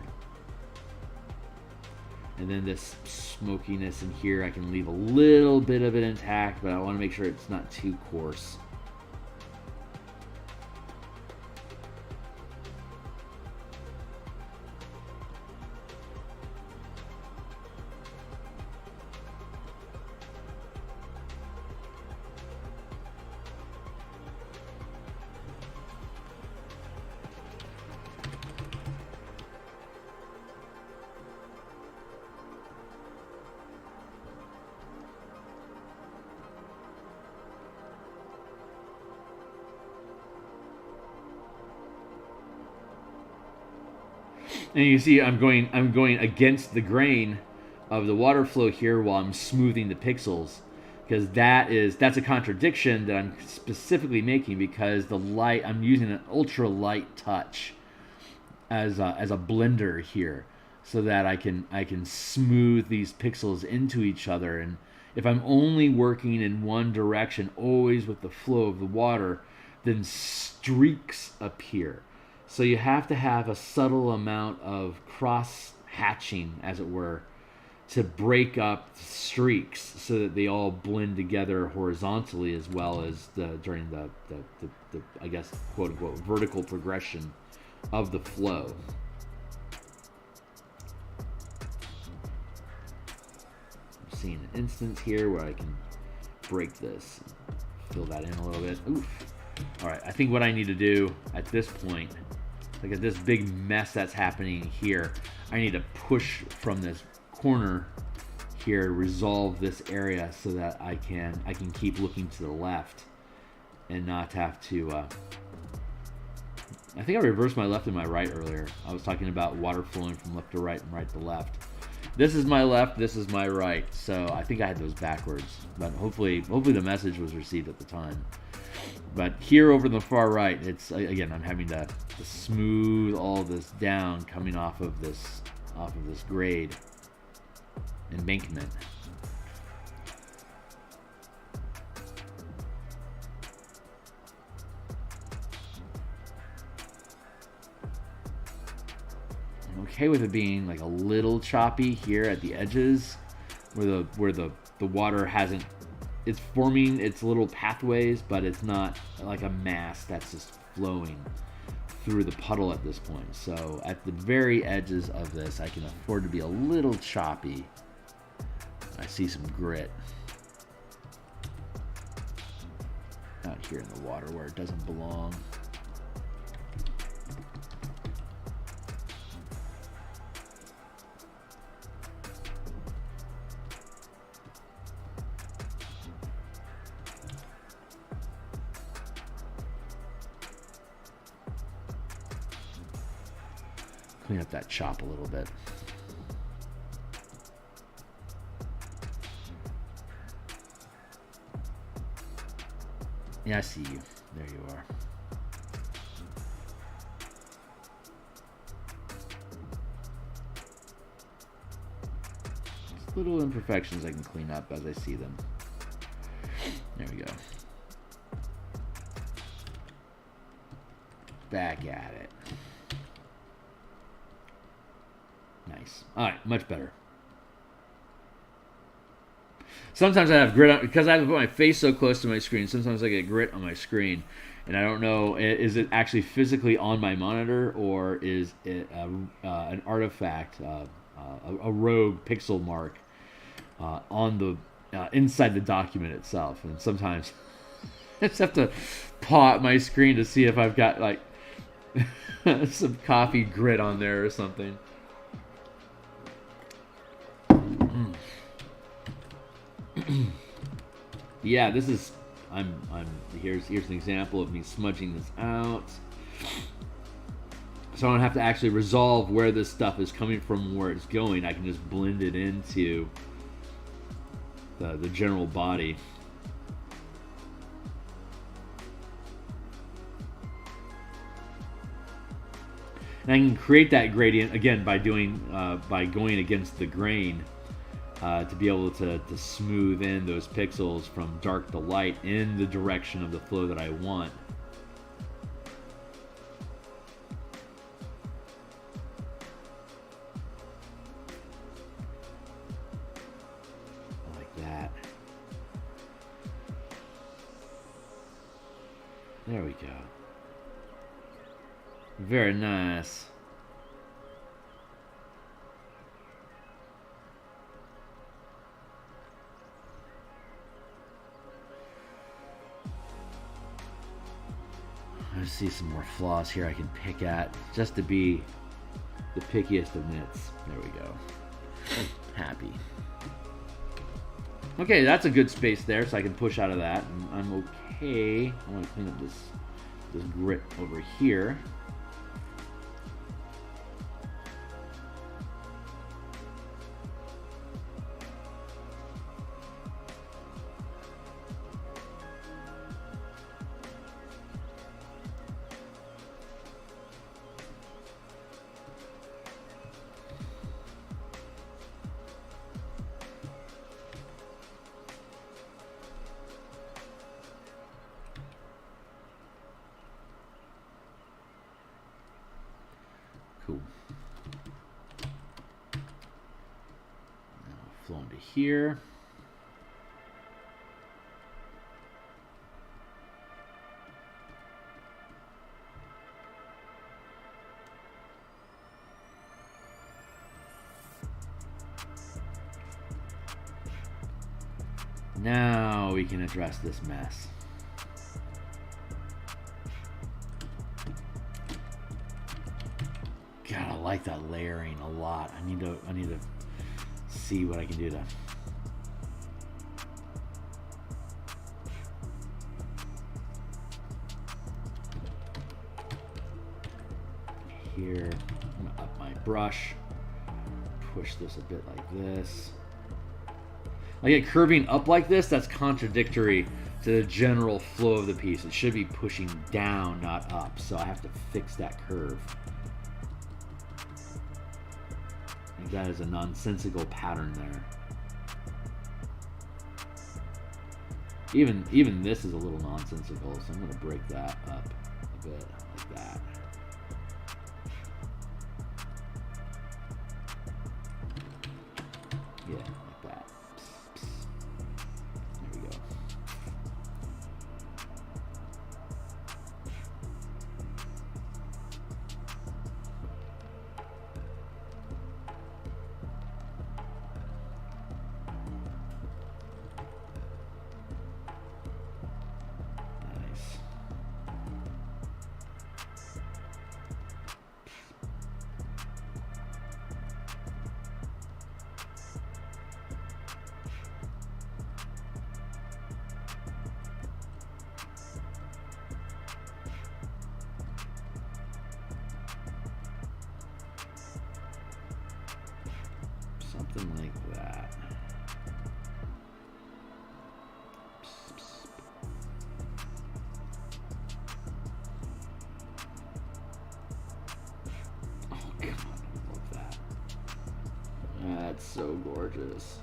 And then this smokiness in here, I can leave a little bit of it intact, but I want to make sure it's not too coarse. And you see I'm going against the grain of the water flow here while I'm smoothing the pixels, because that's a contradiction that I'm specifically making, because the light, I'm using an ultra light touch as a blender here, so that I can smooth these pixels into each other. And if I'm only working in one direction, always with the flow of the water, then streaks appear. So you have to have a subtle amount of cross-hatching, as it were, to break up streaks so that they all blend together horizontally, as well as during the I guess, quote-unquote, vertical progression of the flow. I'm seeing an instance here where I can break this, fill that in a little bit. Oof. All right, I think what I need to do at this point, look at this big mess that's happening here. I need to push from this corner here, resolve this area so that I can keep looking to the left and not have to. I think I reversed my left and my right earlier. I was talking about water flowing from left to right and right to left. This is my left, this is my right. So I think I had those backwards, but hopefully the message was received at the time. But here over the far right, it's, again, I'm having to smooth all this down coming off of this grade embankment. I'm okay with it being like a little choppy here at the edges, where the water hasn't. It's forming its little pathways, but it's not like a mass that's just flowing through the puddle at this point. So at the very edges of this, I can afford to be a little choppy. I see some grit out here in the water where it doesn't belong. Clean up that chop a little bit. Yeah, I see you. There you are. Just little imperfections I can clean up as I see them. There we go. Back at it. Nice. All right, much better. Sometimes I have grit on, because I have to put my face so close to my screen. Sometimes I get grit on my screen, and I don't know, is it actually physically on my monitor, or is it an artifact, a rogue pixel mark on the inside the document itself? And sometimes I just have to paw at my screen to see if I've got like some coffee grit on there or something. Yeah, this is, here's an example of me smudging this out. So I don't have to actually resolve where this stuff is coming from, where it's going. I can just blend it into the general body. And I can create that gradient again by going against the grain to be able to smooth in those pixels from dark to light in the direction of the flow that I want. Like that. There we go. Very nice. I see some more flaws here I can pick at, just to be the pickiest of nits. There we go. Happy. Okay, that's a good space there, so I can push out of that, and I'm okay. I want to clean up this grit over here. Cool. Now flow into here. Now we can address this mess. God, I like that layering a lot. I need to see what I can do to here. I'm gonna up my brush, push this a bit like this. I get curving up like this, that's contradictory to the general flow of the piece. It should be pushing down, not up. So I have to fix that curve. I think that is a nonsensical pattern there. Even this is a little nonsensical, so I'm going to break that up a bit like that. Yeah, like that. There we go. Nice. Something like that. Oh God, I love that. That's so gorgeous.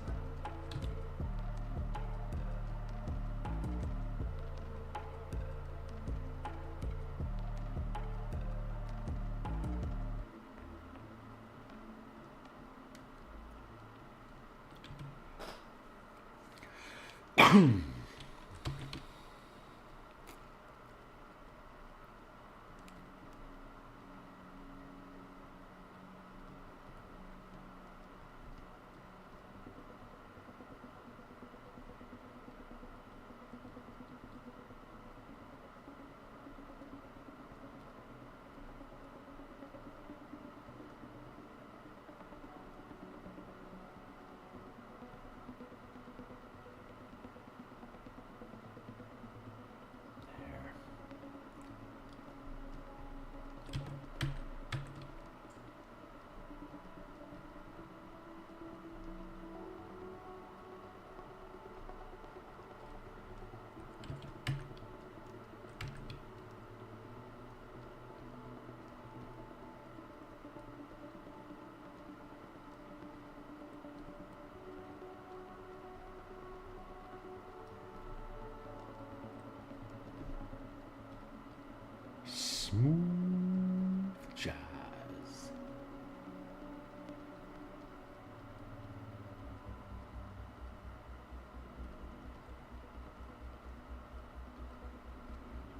Jazz.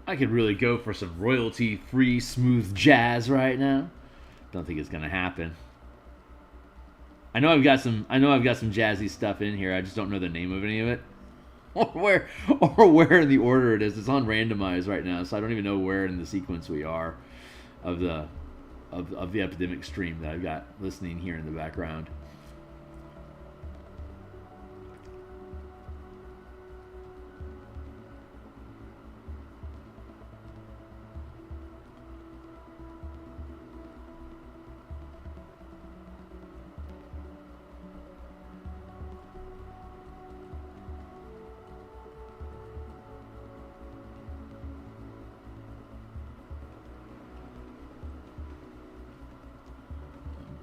I could really go for some royalty-free smooth jazz right now. Don't think it's gonna happen. I know I've got some jazzy stuff in here. I just don't know the name of any of it, or where in the order it is. It's on randomized right now, so I don't even know where in the sequence we are of the epidemic stream that I've got listening here in the background.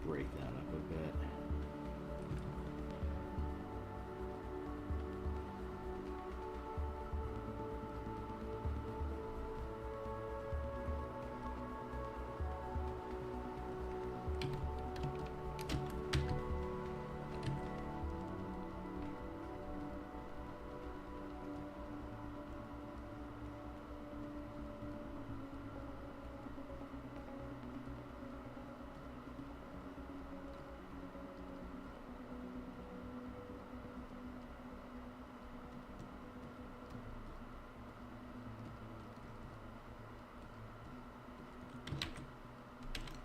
Break that up a bit.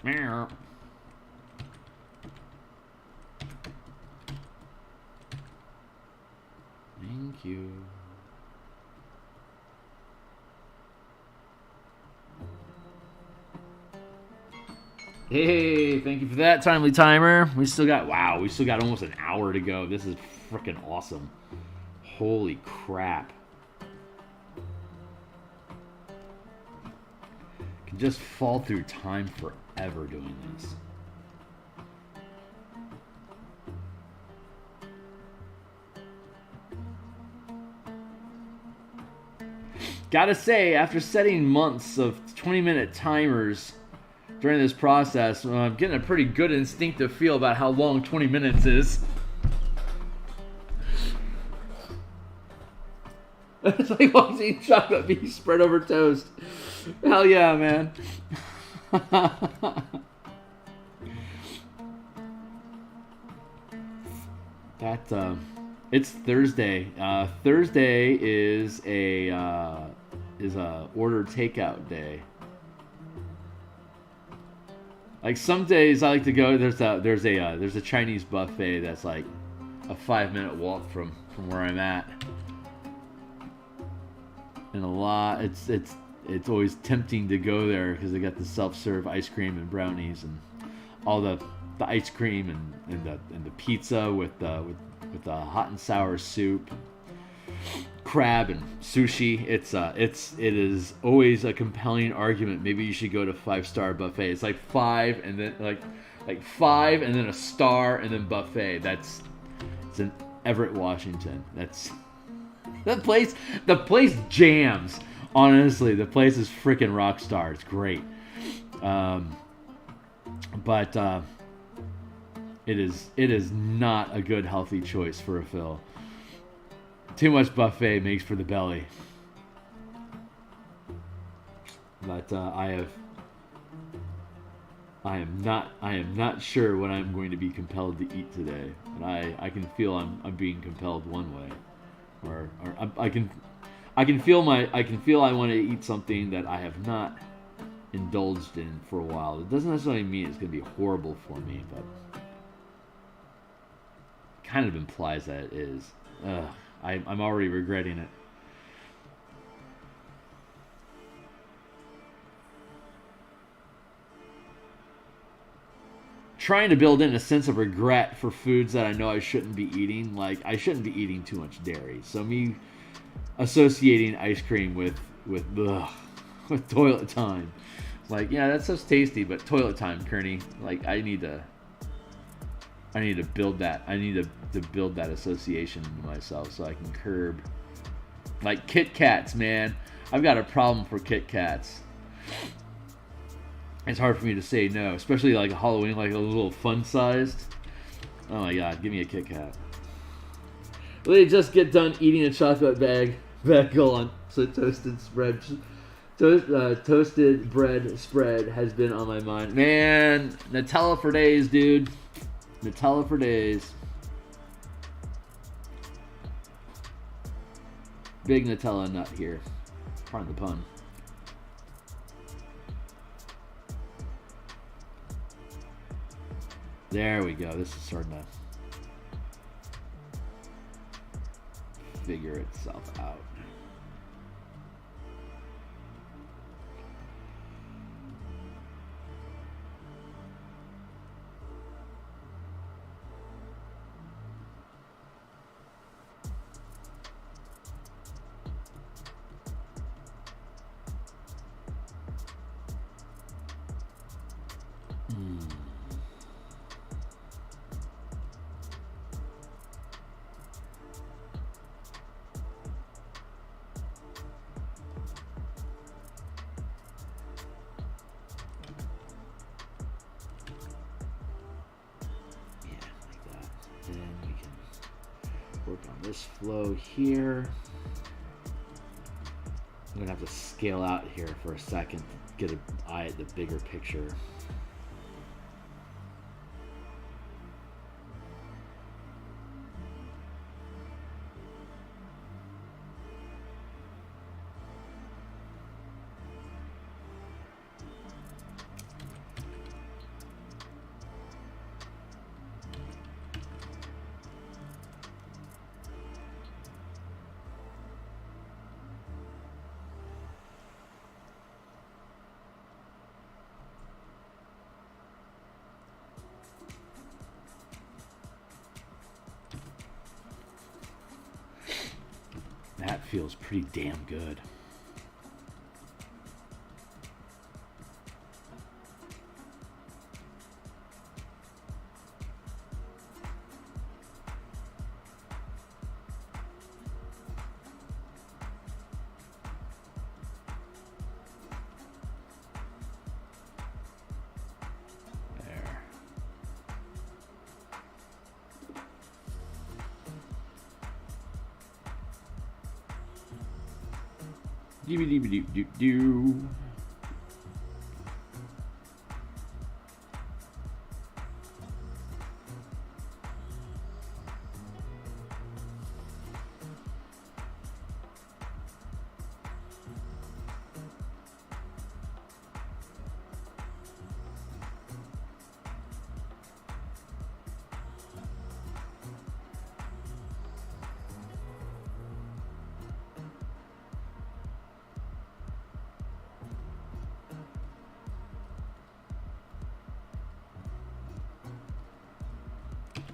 Meow. Thank you. Hey, thank you for that timely timer. We still got almost an hour to go. This is freaking awesome. Holy crap. Can just fall through time forever doing this. Gotta say, after setting months of 20-minute timers during this process, I'm getting a pretty good instinctive feel about how long 20 minutes is. It's like watching chocolate be spread over toast. Hell yeah, man. It's Thursday. Thursday is a order takeout day. Like some days I like to go. There's a Chinese buffet that's like a 5-minute walk from where I'm at, and it's always tempting to go there because they got the self-serve ice cream and brownies and all the ice cream and the pizza with the hot and sour soup, crab and sushi. It is always a compelling argument. Maybe you should go to 5-star buffet. It's like 5 and then like 5 and then a star and then buffet. It's in Everett, Washington. That's the place. The place jams. Honestly, the place is freaking rock star. It's great. But it is not a good healthy choice for a fill. Too much buffet makes for the belly. But I am not sure what I'm going to be compelled to eat today. And I can feel I'm being compelled one way, or I can feel I want to eat something that I have not indulged in for a while. It doesn't necessarily mean it's going to be horrible for me, but it kind of implies that it is. I'm already regretting it. Trying to build in a sense of regret for foods that I know I shouldn't be eating. Like, I shouldn't be eating too much dairy. So me associating ice cream with toilet time. Like, yeah, that stuff's tasty, but toilet time, Kearney. Like, I need to build that. I need to build that association into myself so I can curb. Like Kit Kats, man. I've got a problem for Kit Kats. It's hard for me to say no, especially like a Halloween, like a little fun-sized. Oh my god, give me a Kit Kat. Let me just get done eating a chocolate bag. Go on. So toasted bread spread has been on my mind. Man, Nutella for days, dude. Nutella for days. Big Nutella nut here. Pardon the pun. There we go. This is starting to figure itself out. This flow here. I'm gonna have to scale out here for a second to get an eye at the bigger picture. That feels pretty damn good. Do.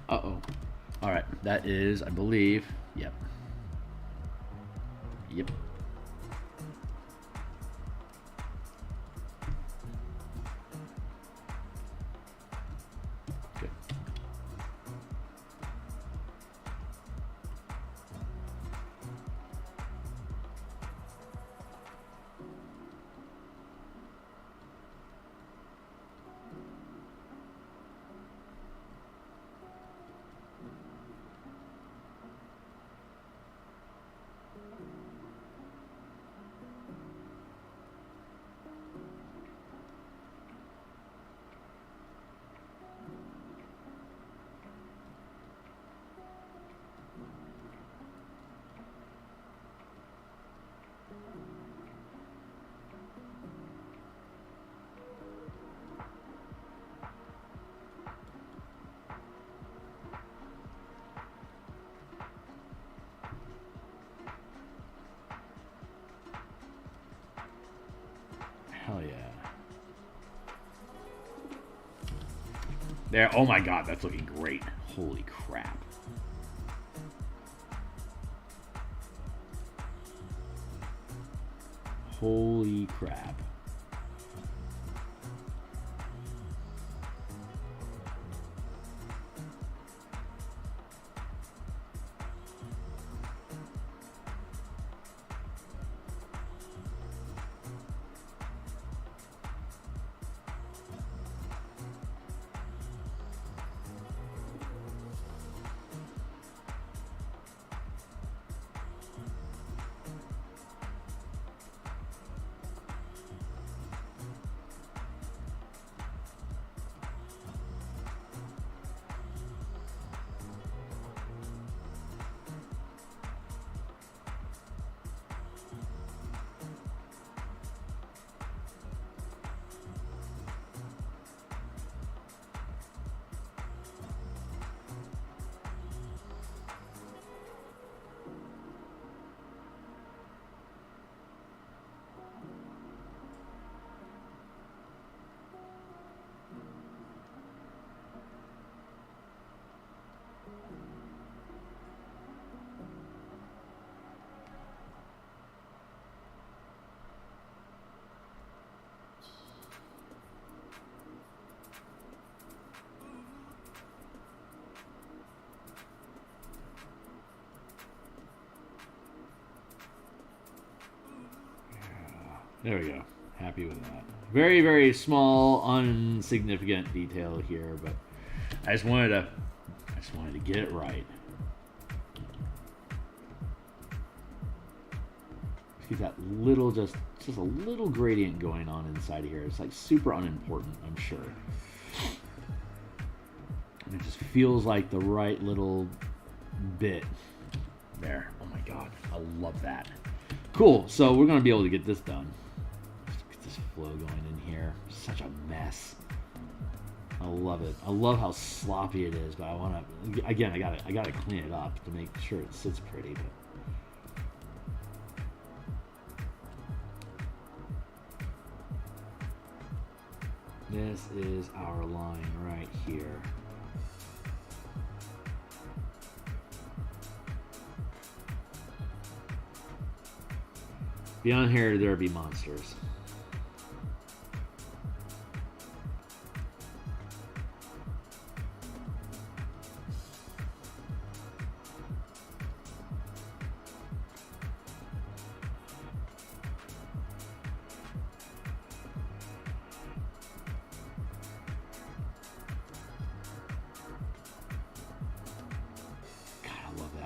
Uh-oh. All right, that is, I believe, yep. Yep. Good. Hell yeah. There, oh my god, that's looking great. Holy crap. Holy crap. There we go. Happy with that. Very, very small, insignificant detail here, but I just wanted to get it right. Get that little, just a little gradient going on inside here. It's like super unimportant, I'm sure. And it just feels like the right little bit there. Oh my god, I love that. Cool, so we're gonna be able to get this done. Just get this flow going in here. Such a mess. I love it. I love how sloppy it is, but I wanna, again, I gotta clean it up to make sure it sits pretty, but this is our line right here. Beyond here, there be monsters.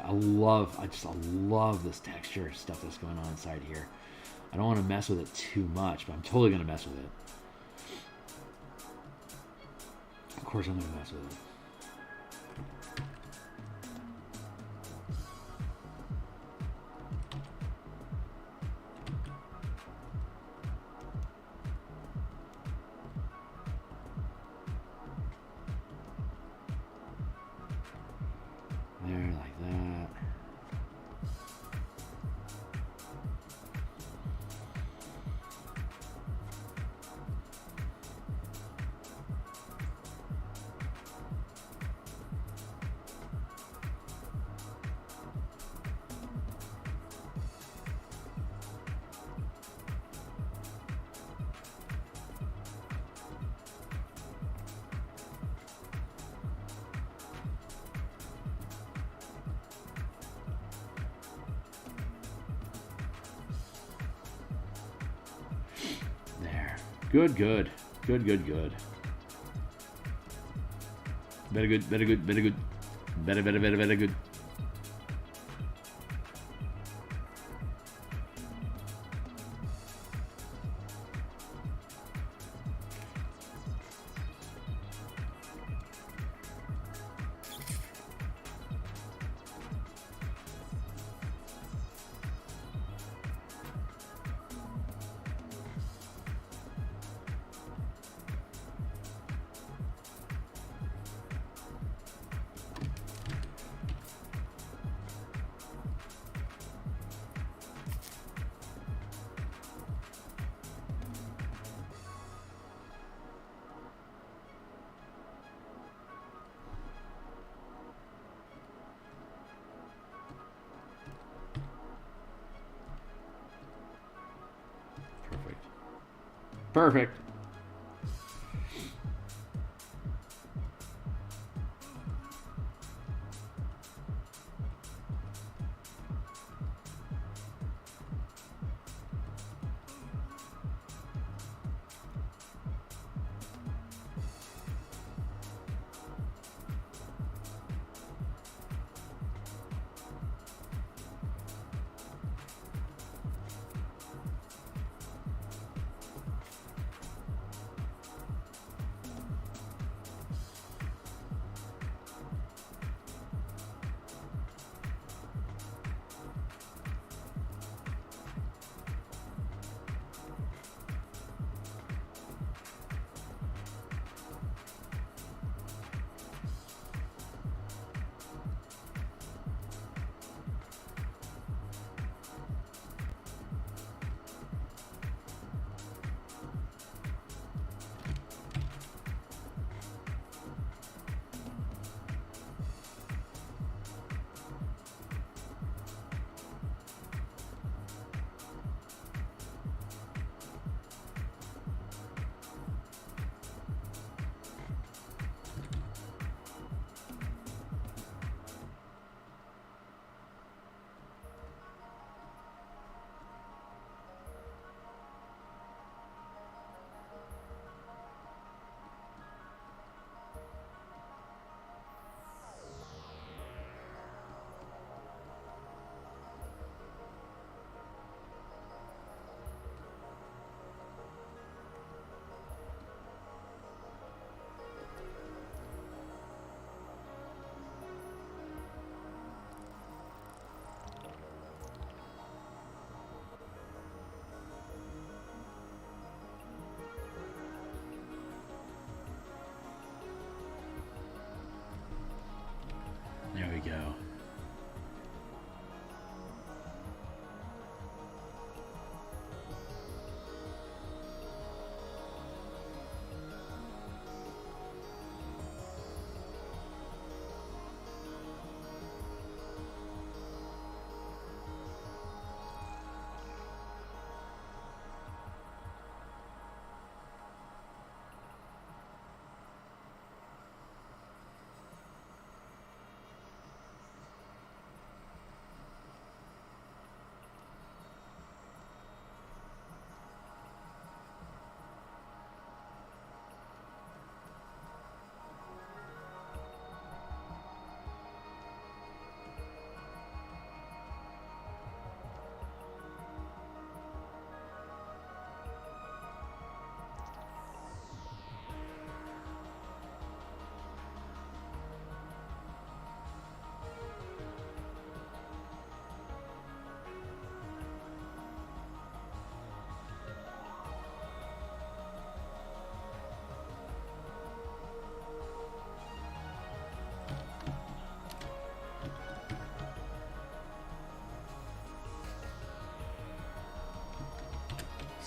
I love this texture stuff that's going on inside here. I don't want to mess with it too much, but I'm totally going to mess with it. Of course I'm going to mess with it. There, like that. Good. Very good. Very good. Perfect. There we go.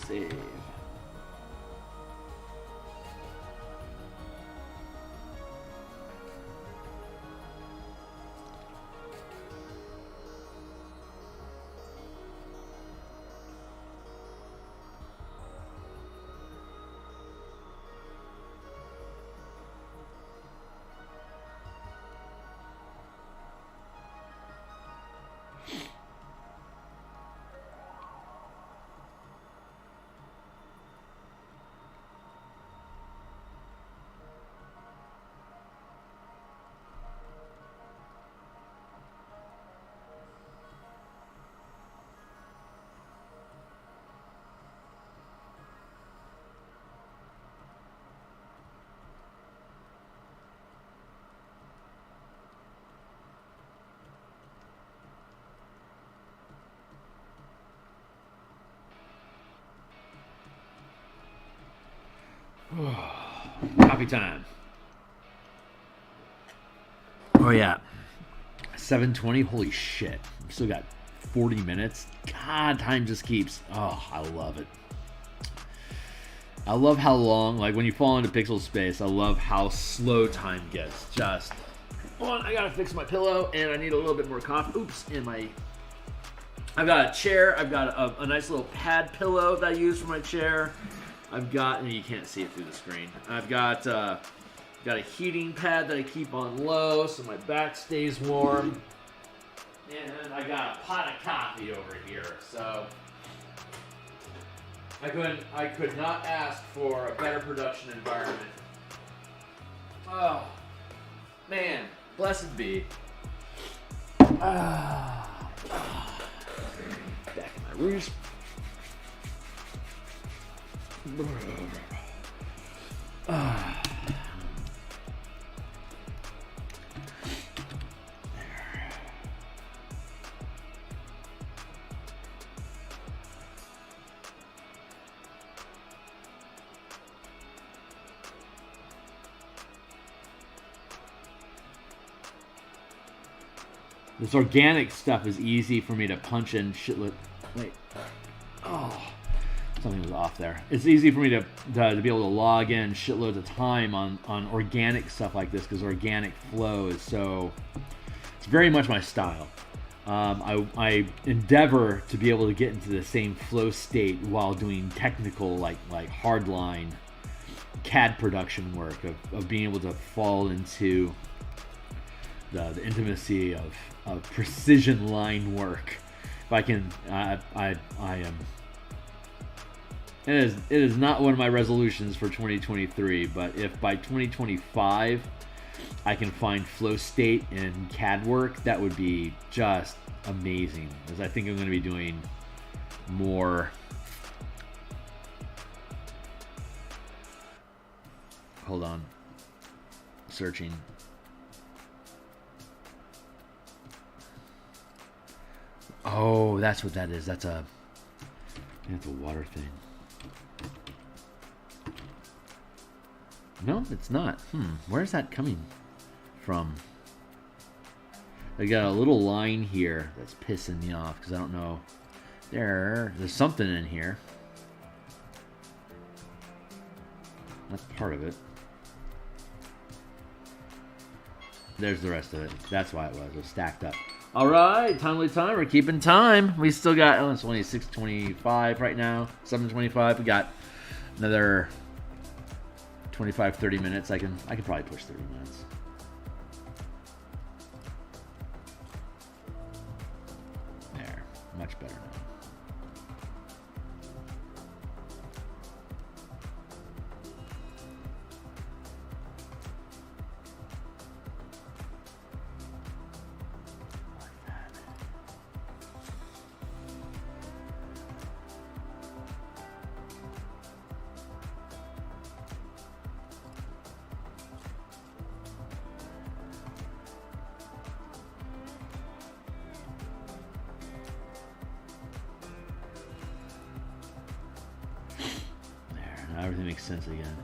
Save. Coffee time. Oh yeah, 7:20. Holy shit! I've still got 40 minutes. God, time just keeps. Oh, I love it. I love how long, like when you fall into pixel space, I love how slow time gets. Just, hold on, I gotta fix my pillow, and I need a little bit more coffee. Oops, and I've got a chair. I've got a nice little pad pillow that I use for my chair. I've got, and you can't see it through the screen. I've got a heating pad that I keep on low so my back stays warm. And I got a pot of coffee over here. So I could not ask for a better production environment. Oh, man, blessed be. Back in my roost. This organic stuff is easy for me to punch in shitload. Wait. Oh. Something was off there. It's easy for me to be able to log in shitloads of time on organic stuff like this because organic flow is so... It's very much my style. I endeavor to be able to get into the same flow state while doing technical, like hardline CAD production work of being able to fall into the intimacy of precision line work. If I can, I am. It is not one of my resolutions for 2023, but if by 2025 I can find flow state in CAD work, that would be just amazing. Because I think I'm going to be doing more. Hold on. Searching. Oh, that's what that is. That's a water thing. No, it's not. Where's that coming from? I got a little line here that's pissing me off because I don't know. There's something in here. That's part of it. There's the rest of it. That's why it was stacked up. All right, timely time. We're keeping time. We still got, it's only 6:25 right now, 7:25. We got another 25, 30 minutes. I can probably push 30 minutes. There, much better now. Everything makes sense again.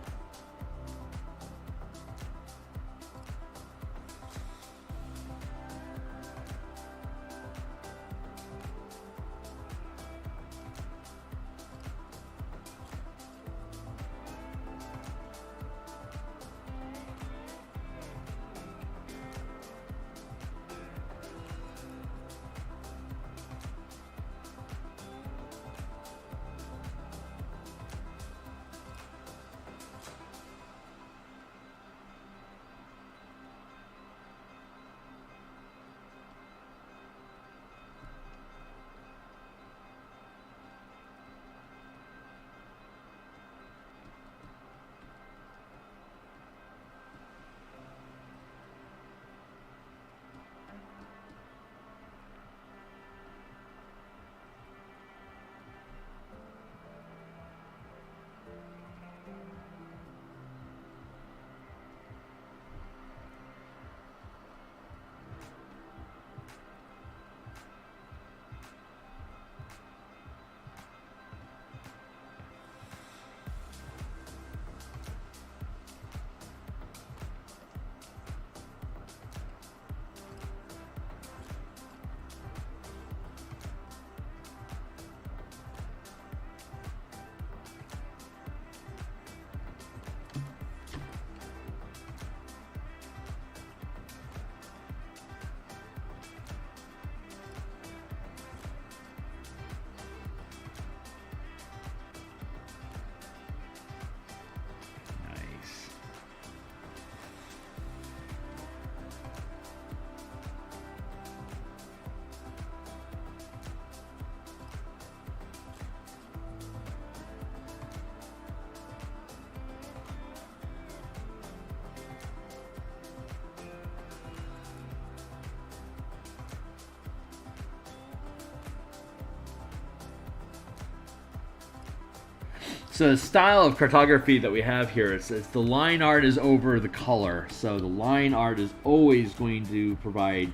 So the style of cartography that we have here, it's the line art is over the color. So the line art is always going to provide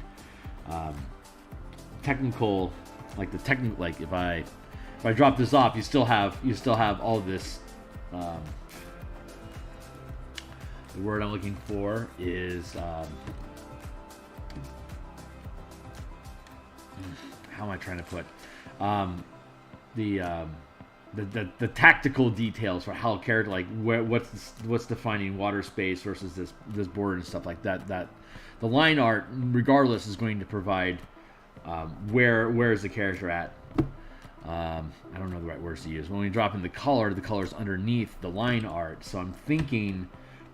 technical, like if I drop this off, you still have all this. The word I'm looking for is how am I trying to put the tactical details for how character, like what's defining water space versus this border and stuff like that. That the line art, regardless, is going to provide where is the character at. I don't know the right words to use. When we drop in the color's underneath the line art. So I'm thinking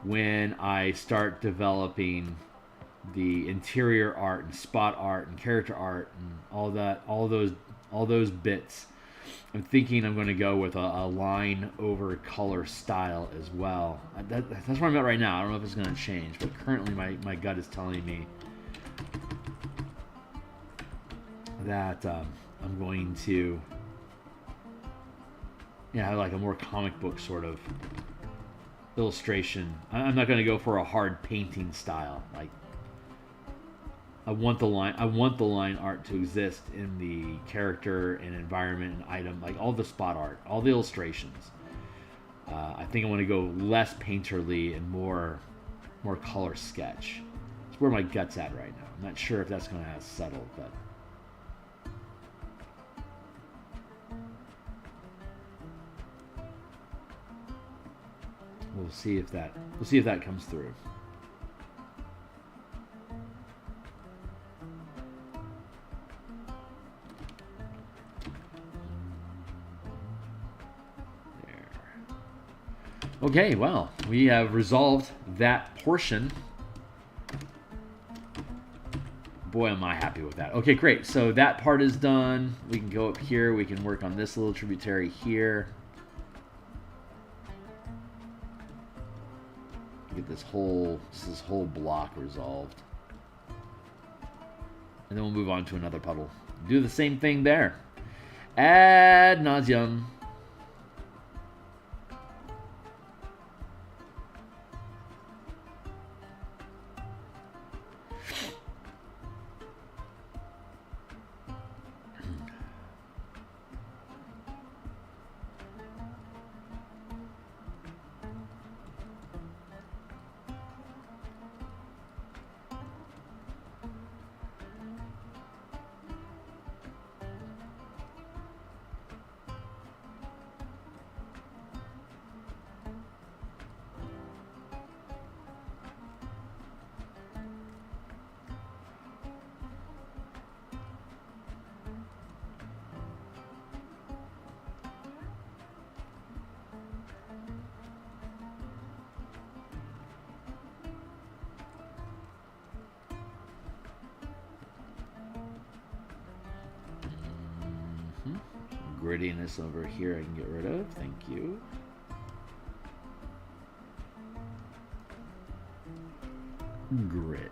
when I start developing the interior art and spot art and character art and all those bits, I'm thinking I'm going to go with a line over color style as well. That's where I'm at right now. I don't know if it's going to change, but currently my gut is telling me that I'm going to like a more comic book sort of illustration. I'm not going to go for a hard painting style. Like I want the line art to exist in the character and environment and item, like all the spot art, all the illustrations. I think I want to go less painterly and more color sketch. It's where my gut's at right now. I'm not sure if that's going to settle, but we'll see if that comes through. Okay, well, we have resolved that portion. Boy, am I happy with that. Okay, great. So that part is done. We can go up here. We can work on this little tributary here. Get this whole block resolved. And then we'll move on to another puddle. Do the same thing there. Ad nauseum. Grittiness over here I can get rid of. Thank you. Grit.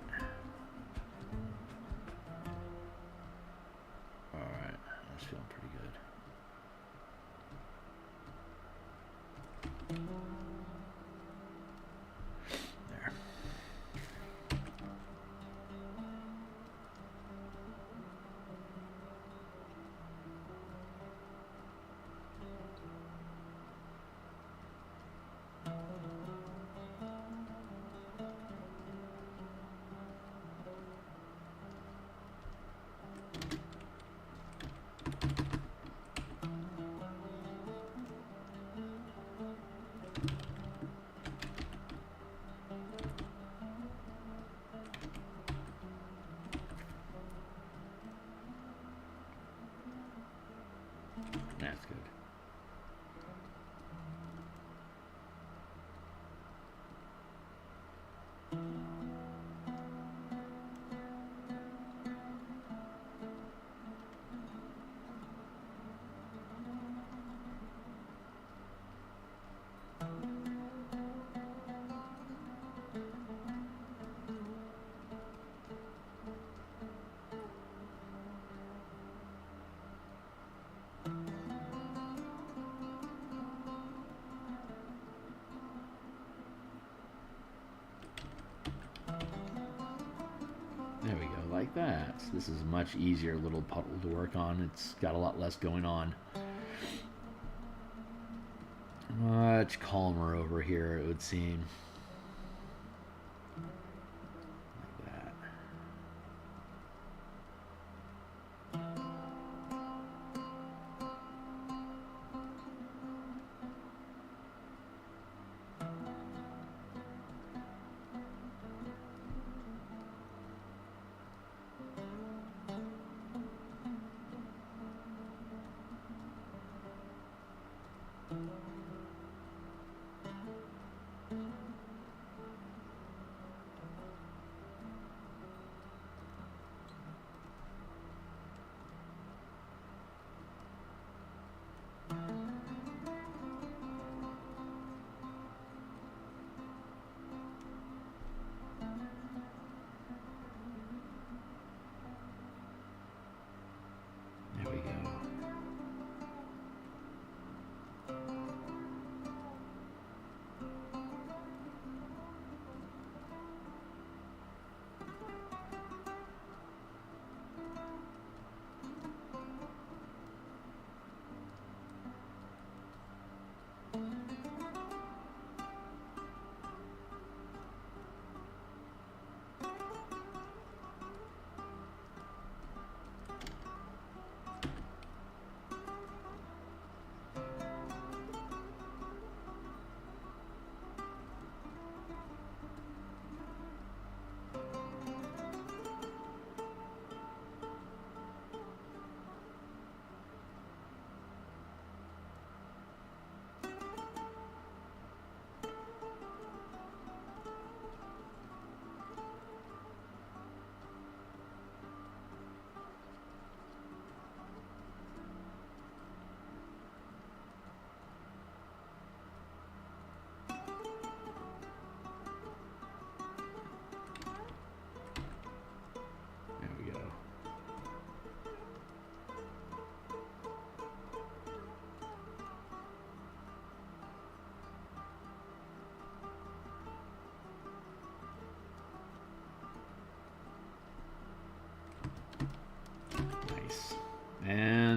Alright, that's feeling pretty good. There. That's good. There we go, like that. So this is a much easier little puddle to work on. It's got a lot less going on. Much calmer over here, it would seem. Like that.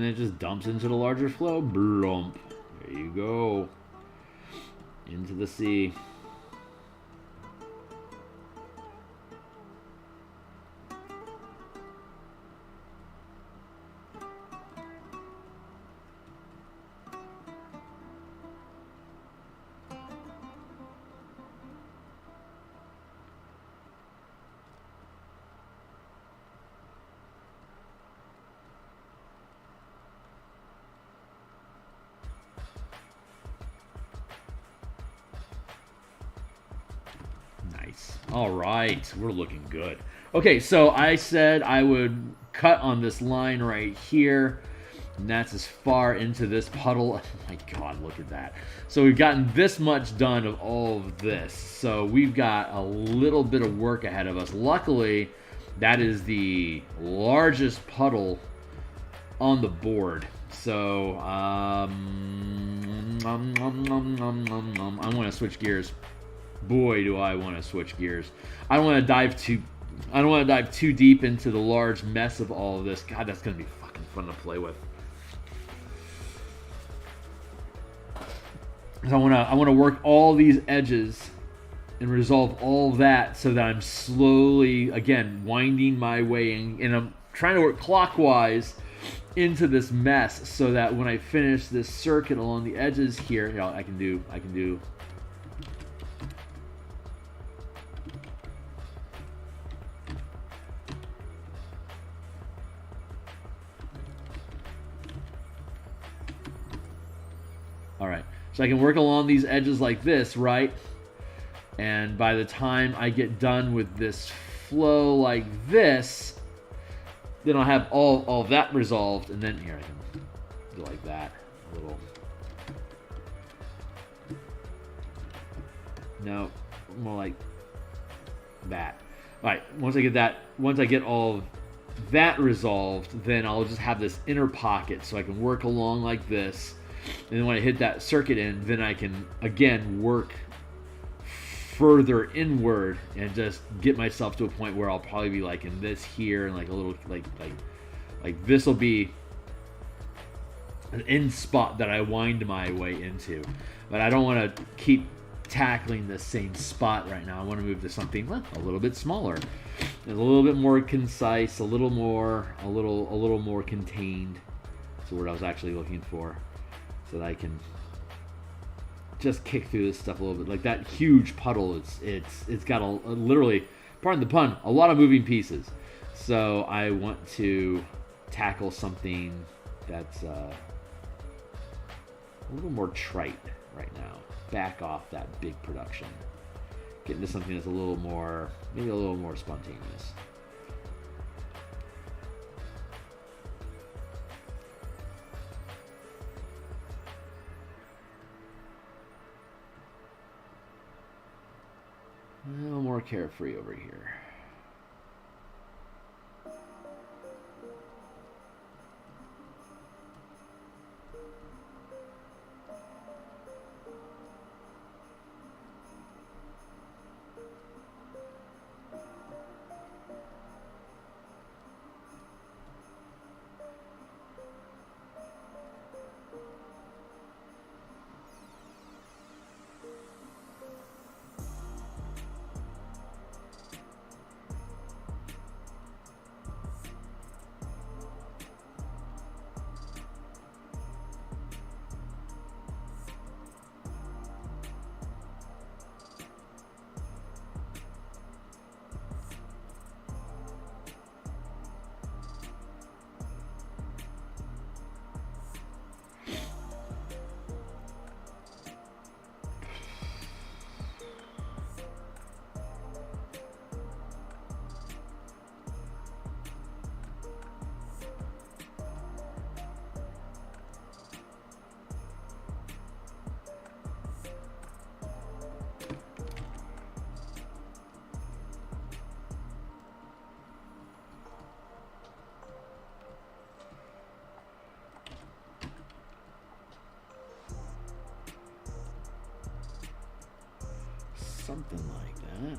then it just dumps into the larger flow. Blump. There you go. Into the sea. All right, we're looking good. Okay, so I said I would cut on this line right here, and that's as far into this puddle. Oh my God, look at that. So we've gotten this much done of all of this. So we've got a little bit of work ahead of us. Luckily, that is the largest puddle on the board. So I want to switch gears. Boy, do I want to switch gears. I don't want to dive too deep into the large mess of all of this. God, that's gonna be fucking fun to play with. I want to work all these edges and resolve all that so that I'm slowly, again, winding my way in, and I'm trying to work clockwise into this mess so that when I finish this circuit along the edges here, you know, I can do. All right, so I can work along these edges like this, right? And by the time I get done with this flow like this, then I'll have all of that resolved, and then here I can do like that, a little. No, more like that. All right, once I get all of that resolved, then I'll just have this inner pocket so I can work along like this. And then when I hit that circuit in, then I can, again, work further inward and just get myself to a point where I'll probably be like in this here, and like a little, like this will be an end spot that I wind my way into. But I don't want to keep tackling the same spot right now. I want to move to something a little bit smaller, and a little bit more concise, a little more contained. That's the word I was actually looking for. So that I can just kick through this stuff a little bit. Like that huge puddle, it's got a literally, pardon the pun, a lot of moving pieces. So I want to tackle something that's a little more trite right now. Back off that big production. Get into something that's a little more, maybe a little more spontaneous. A little more carefree over here. Something like that.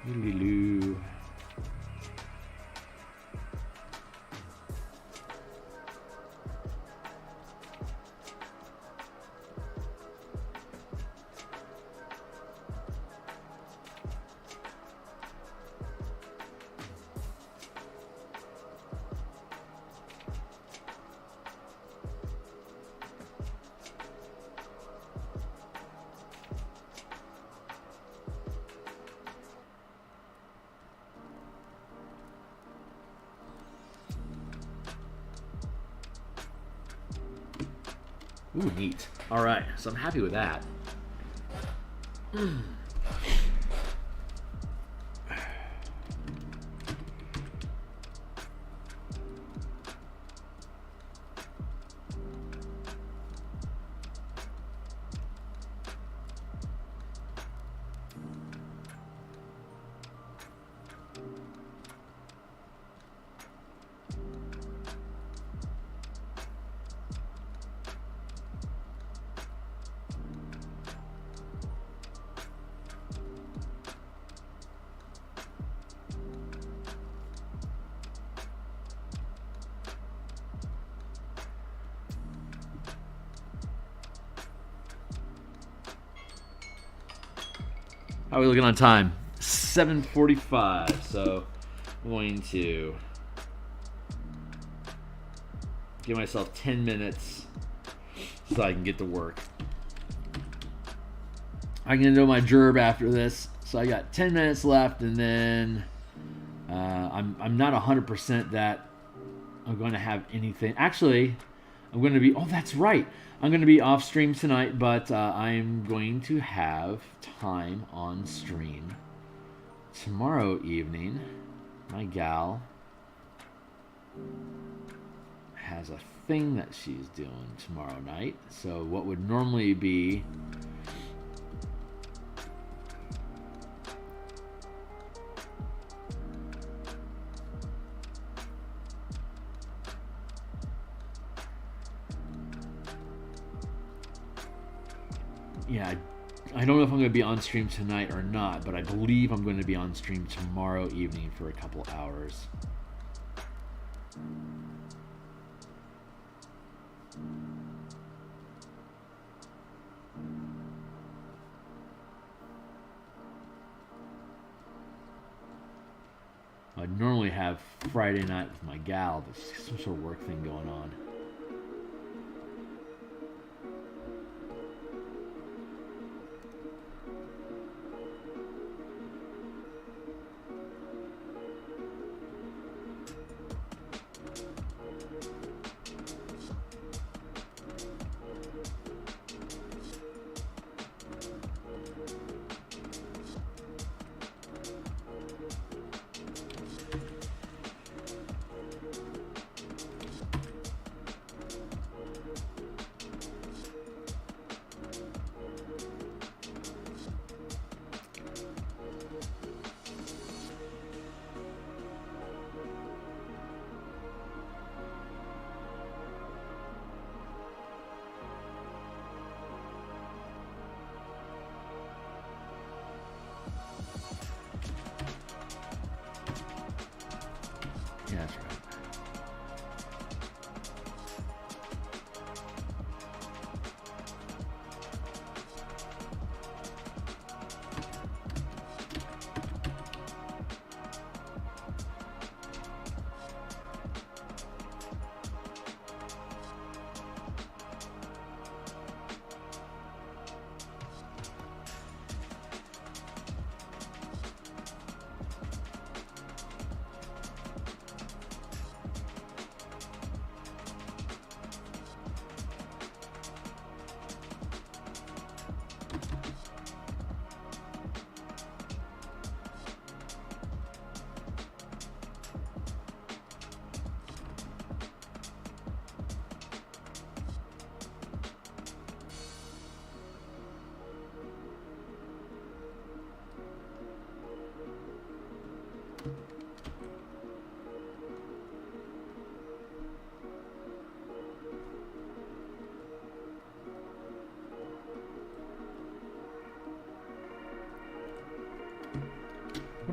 Loo. Ooh, neat. All right, so I'm happy with that. How are we looking on time? 7:45. So I'm going to give myself 10 minutes so I can get to work. I'm going to do my gerb after this. So I got 10 minutes left, and then I'm not 100% that I'm going to have anything. Actually, I'm going to be... Oh, that's right. I'm going to be off stream tonight, but I'm going to have time on stream tomorrow evening. My gal has a thing that she's doing tomorrow night. So what would normally be... Yeah, I don't know if I'm going to be on stream tonight or not, but I believe I'm going to be on stream tomorrow evening for a couple hours. I'd normally have Friday night with my gal, but some sort of work thing going on.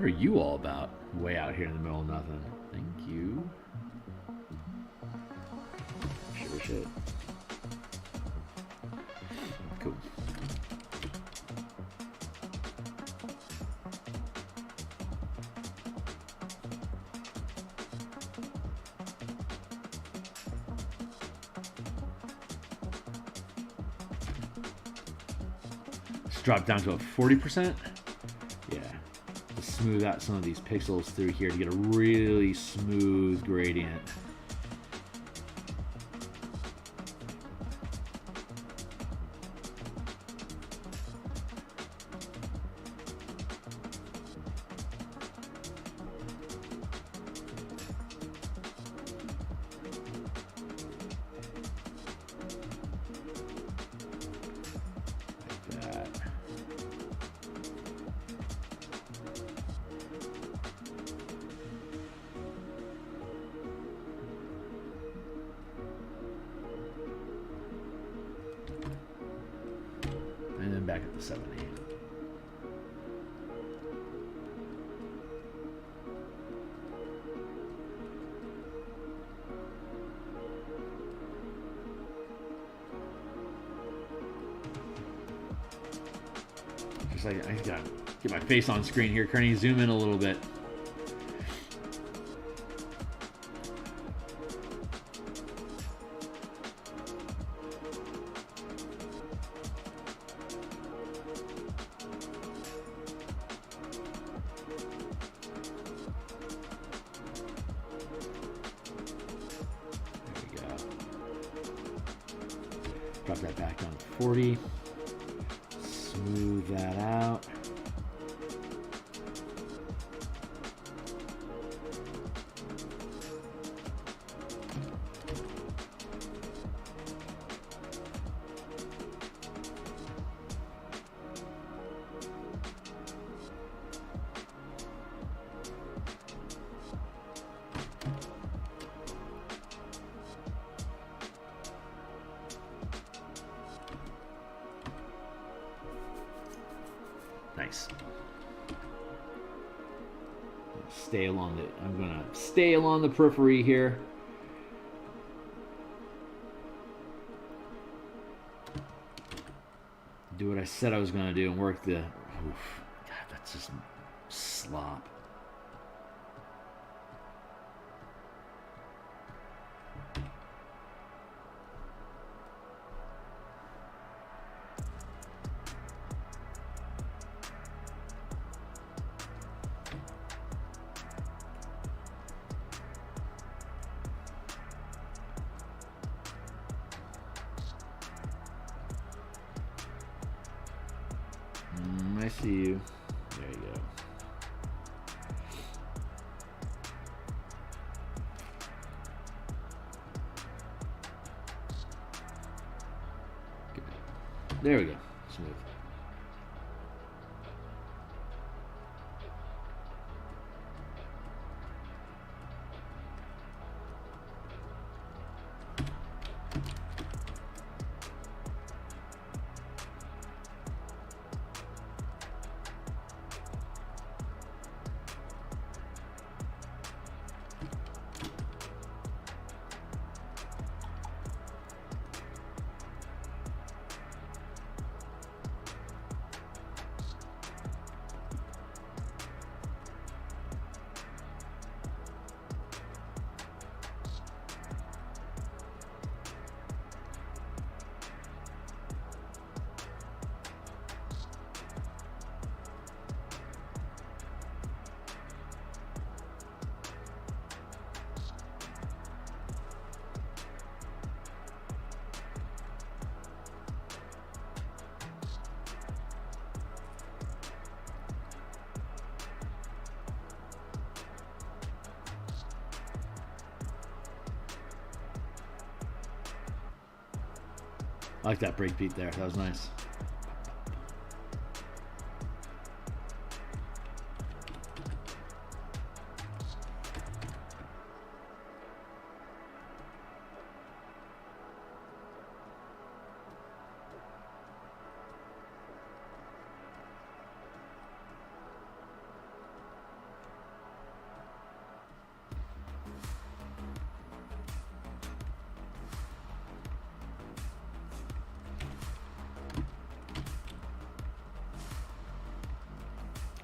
What are you all about? Way out here in the middle of nothing. Thank you. Sure shit. Cool. Let's drop down to a 40%. Yeah. To smooth out some of these pixels through here to get a really smooth gradient. And then back at the 70. Just like I gotta get my face on screen here. Kearney, zoom in a little bit. Drop that back down to 40. Smooth that out. Nice. Stay along the. I'm gonna stay along the periphery here. Do what I said I was gonna do and work the. Oof. God, that's just slop. I see you. There you go. Good. There we go. Smooth. I like that break beat there. That was nice.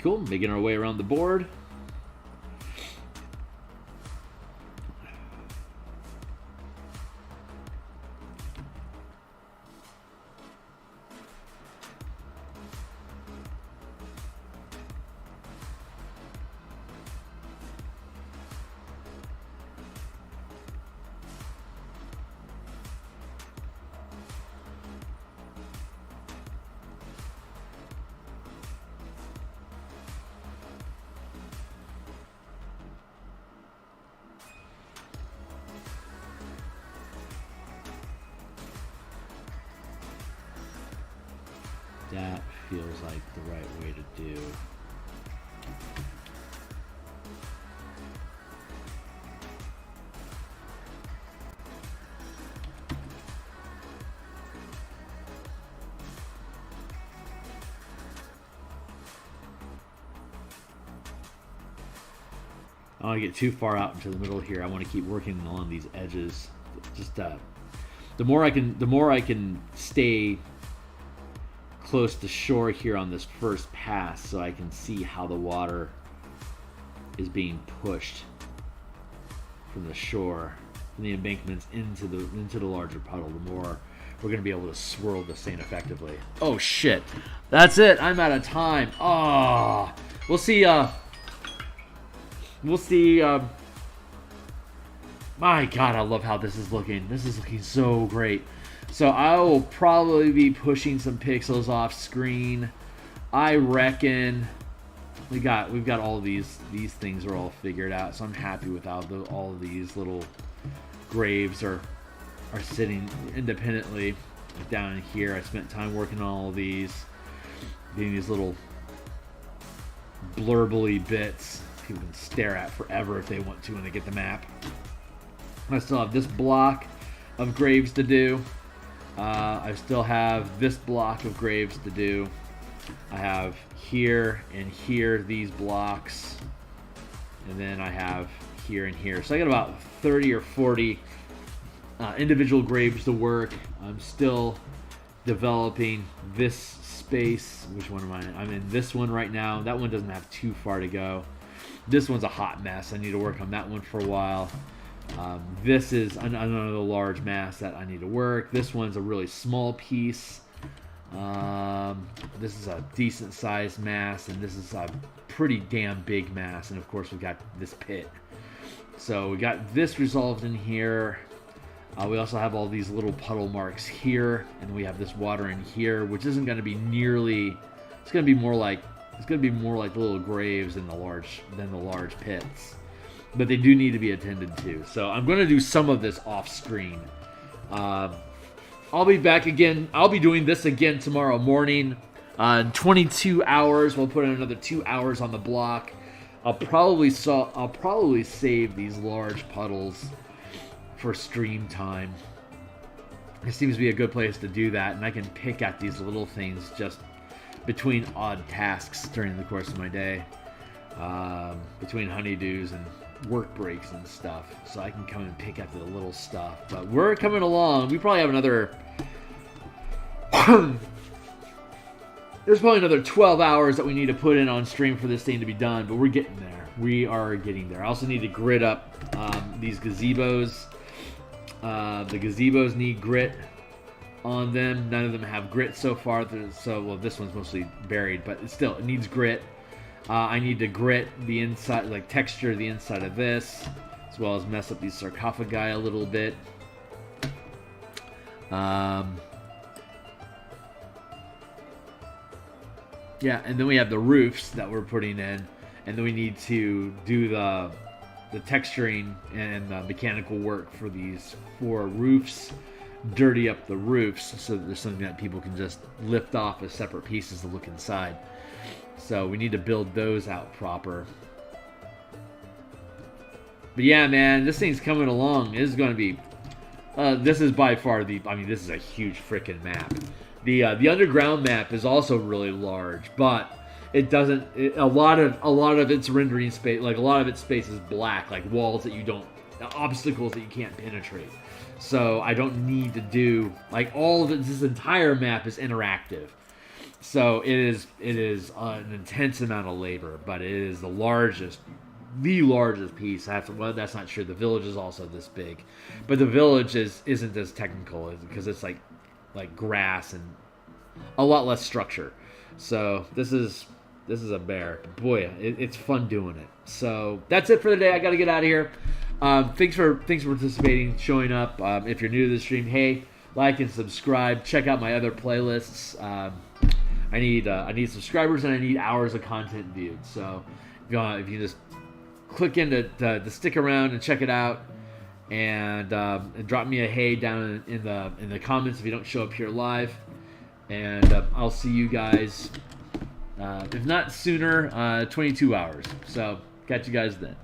Cool, making our way around the board. That feels like the right way to do. I don't want to get too far out into the middle here. I want to keep working along these edges. Just the more I can stay close to shore here on this first pass, so I can see how the water is being pushed from the shore, from the embankments into the larger puddle, the more we're going to be able to swirl this thing effectively. Oh shit, that's it. I'm out of time. Oh, we'll see. My God, I love how this is looking. This is looking so great. So I will probably be pushing some pixels off screen. I reckon we've got all these things are all figured out. So I'm happy with how all of these little graves are sitting independently down in here. I spent time working on all of these, getting these little blurbly bits people can stare at forever if they want to when they get the map. I still have this block of graves to do. I still have this block of graves to do. I have here and here these blocks, and then I have here and here. So I got about 30 or 40 individual graves to work. I'm still developing this space. Which one am I in? I'm in this one right now. That one doesn't have too far to go. This one's a hot mess. I need to work on that one for a while. This is another large mass that I need to work. This one's a really small piece. This is a decent sized mass, and this is a pretty damn big mass. And of course, we've got this pit. So we got this resolved in here. We also have all these little puddle marks here, and we have this water in here, which isn't going to be nearly. It's going to be more like little graves than the large pits. But they do need to be attended to. So I'm going to do some of this off screen. I'll be back again. I'll be doing this again tomorrow morning. In 22 hours, we'll put in another 2 hours on the block. I'll probably save these large puddles for stream time. It seems to be a good place to do that, and I can pick at these little things just between odd tasks during the course of my day, between honeydews and work breaks and stuff, so I can come and pick up the little stuff. But we're coming along. We probably have another there's probably another 12 hours that we need to put in on stream for this thing to be done, but we're getting there. We are getting there. I also need to grit up these gazebos. The gazebos need grit on them. None of them have grit so far, so well, this one's mostly buried, but it needs grit. I need to grit the inside, like texture the inside of this, as well as mess up these sarcophagi a little bit. Yeah, and then we have the roofs that we're putting in, and then we need to do the texturing and the mechanical work for these 4 roofs, dirty up the roofs so that there's something that people can just lift off as separate pieces to look inside. So we need to build those out proper. But yeah, man, this thing's coming along. This is going to be... this is by far this is a huge freaking map. The underground map is also really large, but it doesn't... a lot of its rendering space, like a lot of its space is black, like walls that you don't... obstacles that you can't penetrate. So I don't need to do... like all of it, this entire map is interactive. So it is an intense amount of labor, but it is the largest piece. Well, that's not true. The village is also this big, but the village isn't as technical because it's like grass and a lot less structure. So this is a bear. Boy, it's fun doing it. So that's it for the day. I got to get out of here. Thanks for participating, showing up. If you're new to the stream, hey, like and subscribe. Check out my other playlists. I need subscribers and I need hours of content viewed. So if you just click in to stick around and check it out, and drop me a hey down in the comments if you don't show up here live, and I'll see you guys if not sooner, 22 hours. So catch you guys then.